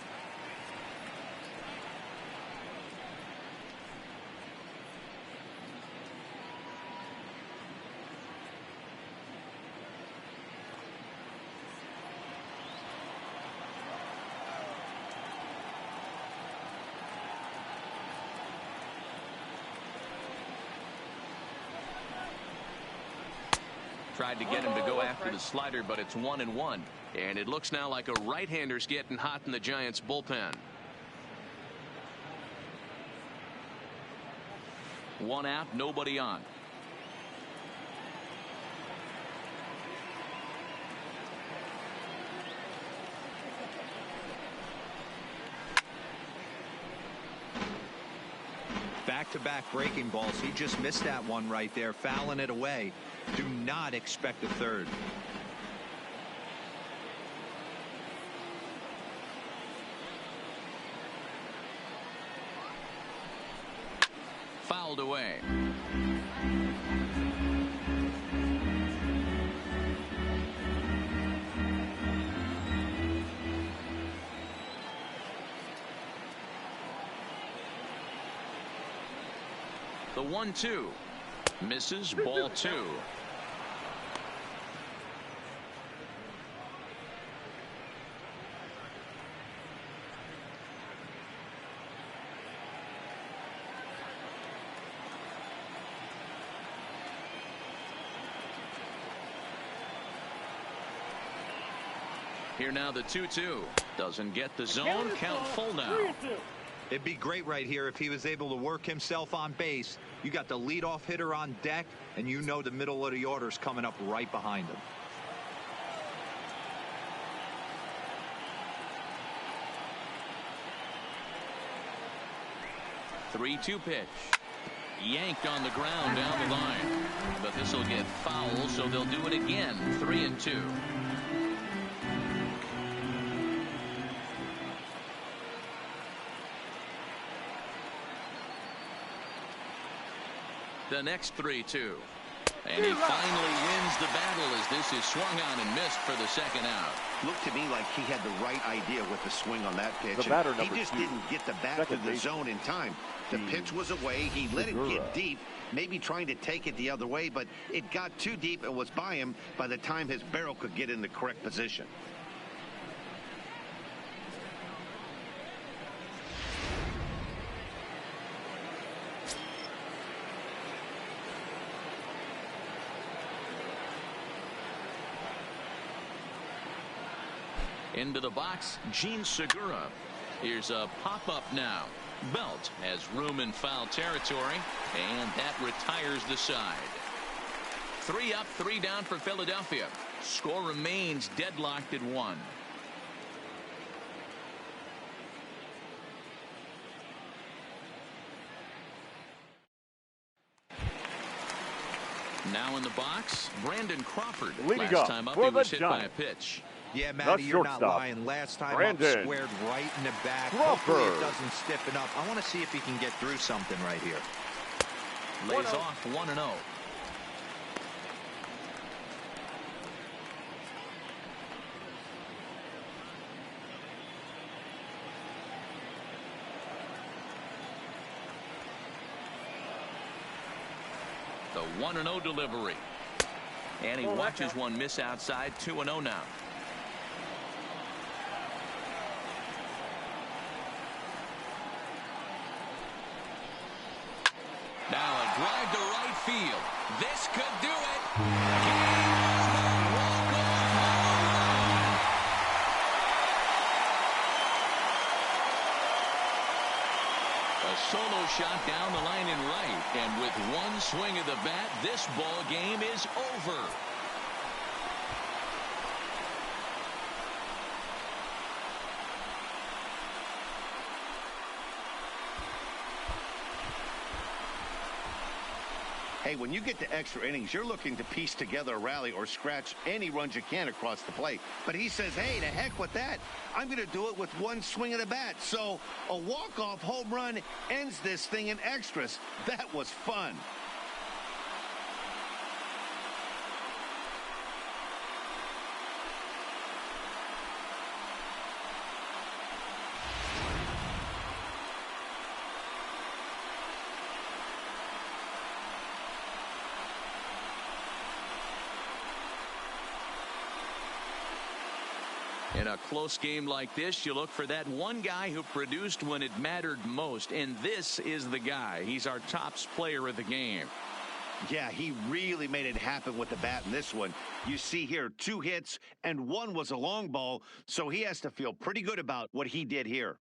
[SPEAKER 1] Tried to get him to go after the slider, but it's 1-1. And it looks now like a right-hander's getting hot in the Giants bullpen. 1 out, nobody on.
[SPEAKER 5] Back-to-back breaking balls. He just missed that one right there, fouling it away. Do not expect a third.
[SPEAKER 1] Fouled away. The 1-2 misses, ball 2. Here now the 2-2. Doesn't get the zone. Count full now.
[SPEAKER 5] It'd be great right here if he was able to work himself on base. You got the leadoff hitter on deck, and you know the middle of the order's coming up right behind him.
[SPEAKER 1] Three-two pitch. Yanked on the ground down the line. But this will get foul, so they'll do it again. 3-2. The next 3-2. And he finally wins the battle as this is swung on and missed for the second out.
[SPEAKER 2] Looked to me like he had the right idea with the swing on that pitch.
[SPEAKER 3] The batter,
[SPEAKER 2] he just didn't get the bat to the zone in time. The pitch was away. He let it get deep, maybe trying to take it the other way, but it got too deep and was by him by the time his barrel could get in the correct position.
[SPEAKER 1] Into the box, Gene Segura. Here's a pop-up now. Belt has room in foul territory, and that retires the side. 3 up, 3 down for Philadelphia. Score remains deadlocked at 1. Now in the box, Brandon Crawford.
[SPEAKER 3] Leading
[SPEAKER 1] Last time up, he was hit by a pitch.
[SPEAKER 5] Yeah, Matty, you're not lying. Last time up, squared right in the back. Hopefully it doesn't stiffen up. I want to see if he can get through something right here.
[SPEAKER 1] Lays off 1-0. The 1-0 delivery. And he watches one miss outside. 2-0 now. Now a drive to right field. This could do it. A solo shot down the line in right. And with one swing of the bat, this ball game is over.
[SPEAKER 2] Hey, when you get to extra innings, you're looking to piece together a rally or scratch any runs you can across the plate. But he says, hey, to heck with that. I'm going to do it with one swing of the bat. So a walk-off home run ends this thing in extras. That was fun.
[SPEAKER 1] In a close game like this, you look for that one guy who produced when it mattered most, and this is the guy. He's our top player of the game.
[SPEAKER 2] Yeah, he really made it happen with the bat in this one. You see here 2 hits, and 1 was a long ball, so he has to feel pretty good about what he did here.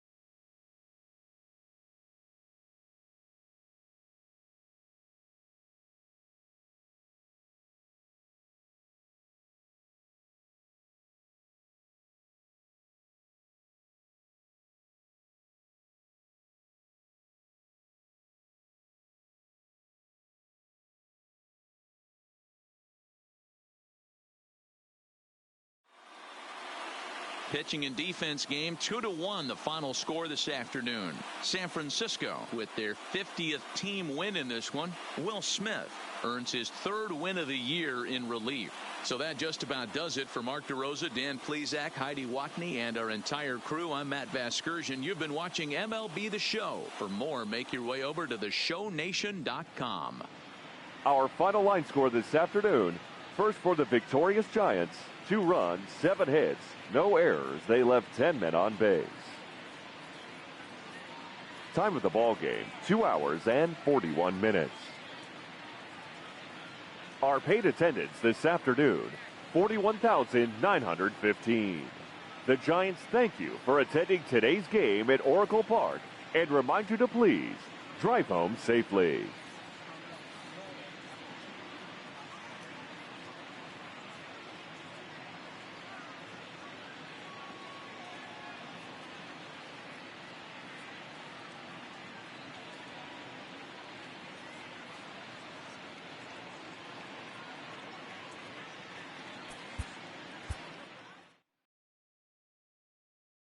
[SPEAKER 1] Pitching and defense game 2-1 the final score this afternoon. San Francisco with their 50th team win in this one. Will Smith earns his 3rd win of the year in relief. So that just about does it for Mark DeRosa, Dan Plesac, Heidi Watney, and our entire crew. I'm Matt Vasgersian. You've been watching MLB The Show. For more, make your way over to theshownation.com.
[SPEAKER 3] Our final line score this afternoon. First for the victorious Giants, 2 runs, 7 hits, no errors. They left 10 men on base. Time of the ball game, 2 hours and 41 minutes. Our paid attendance this afternoon, 41,915. The Giants thank you for attending today's game at Oracle Park and remind you to please drive home safely.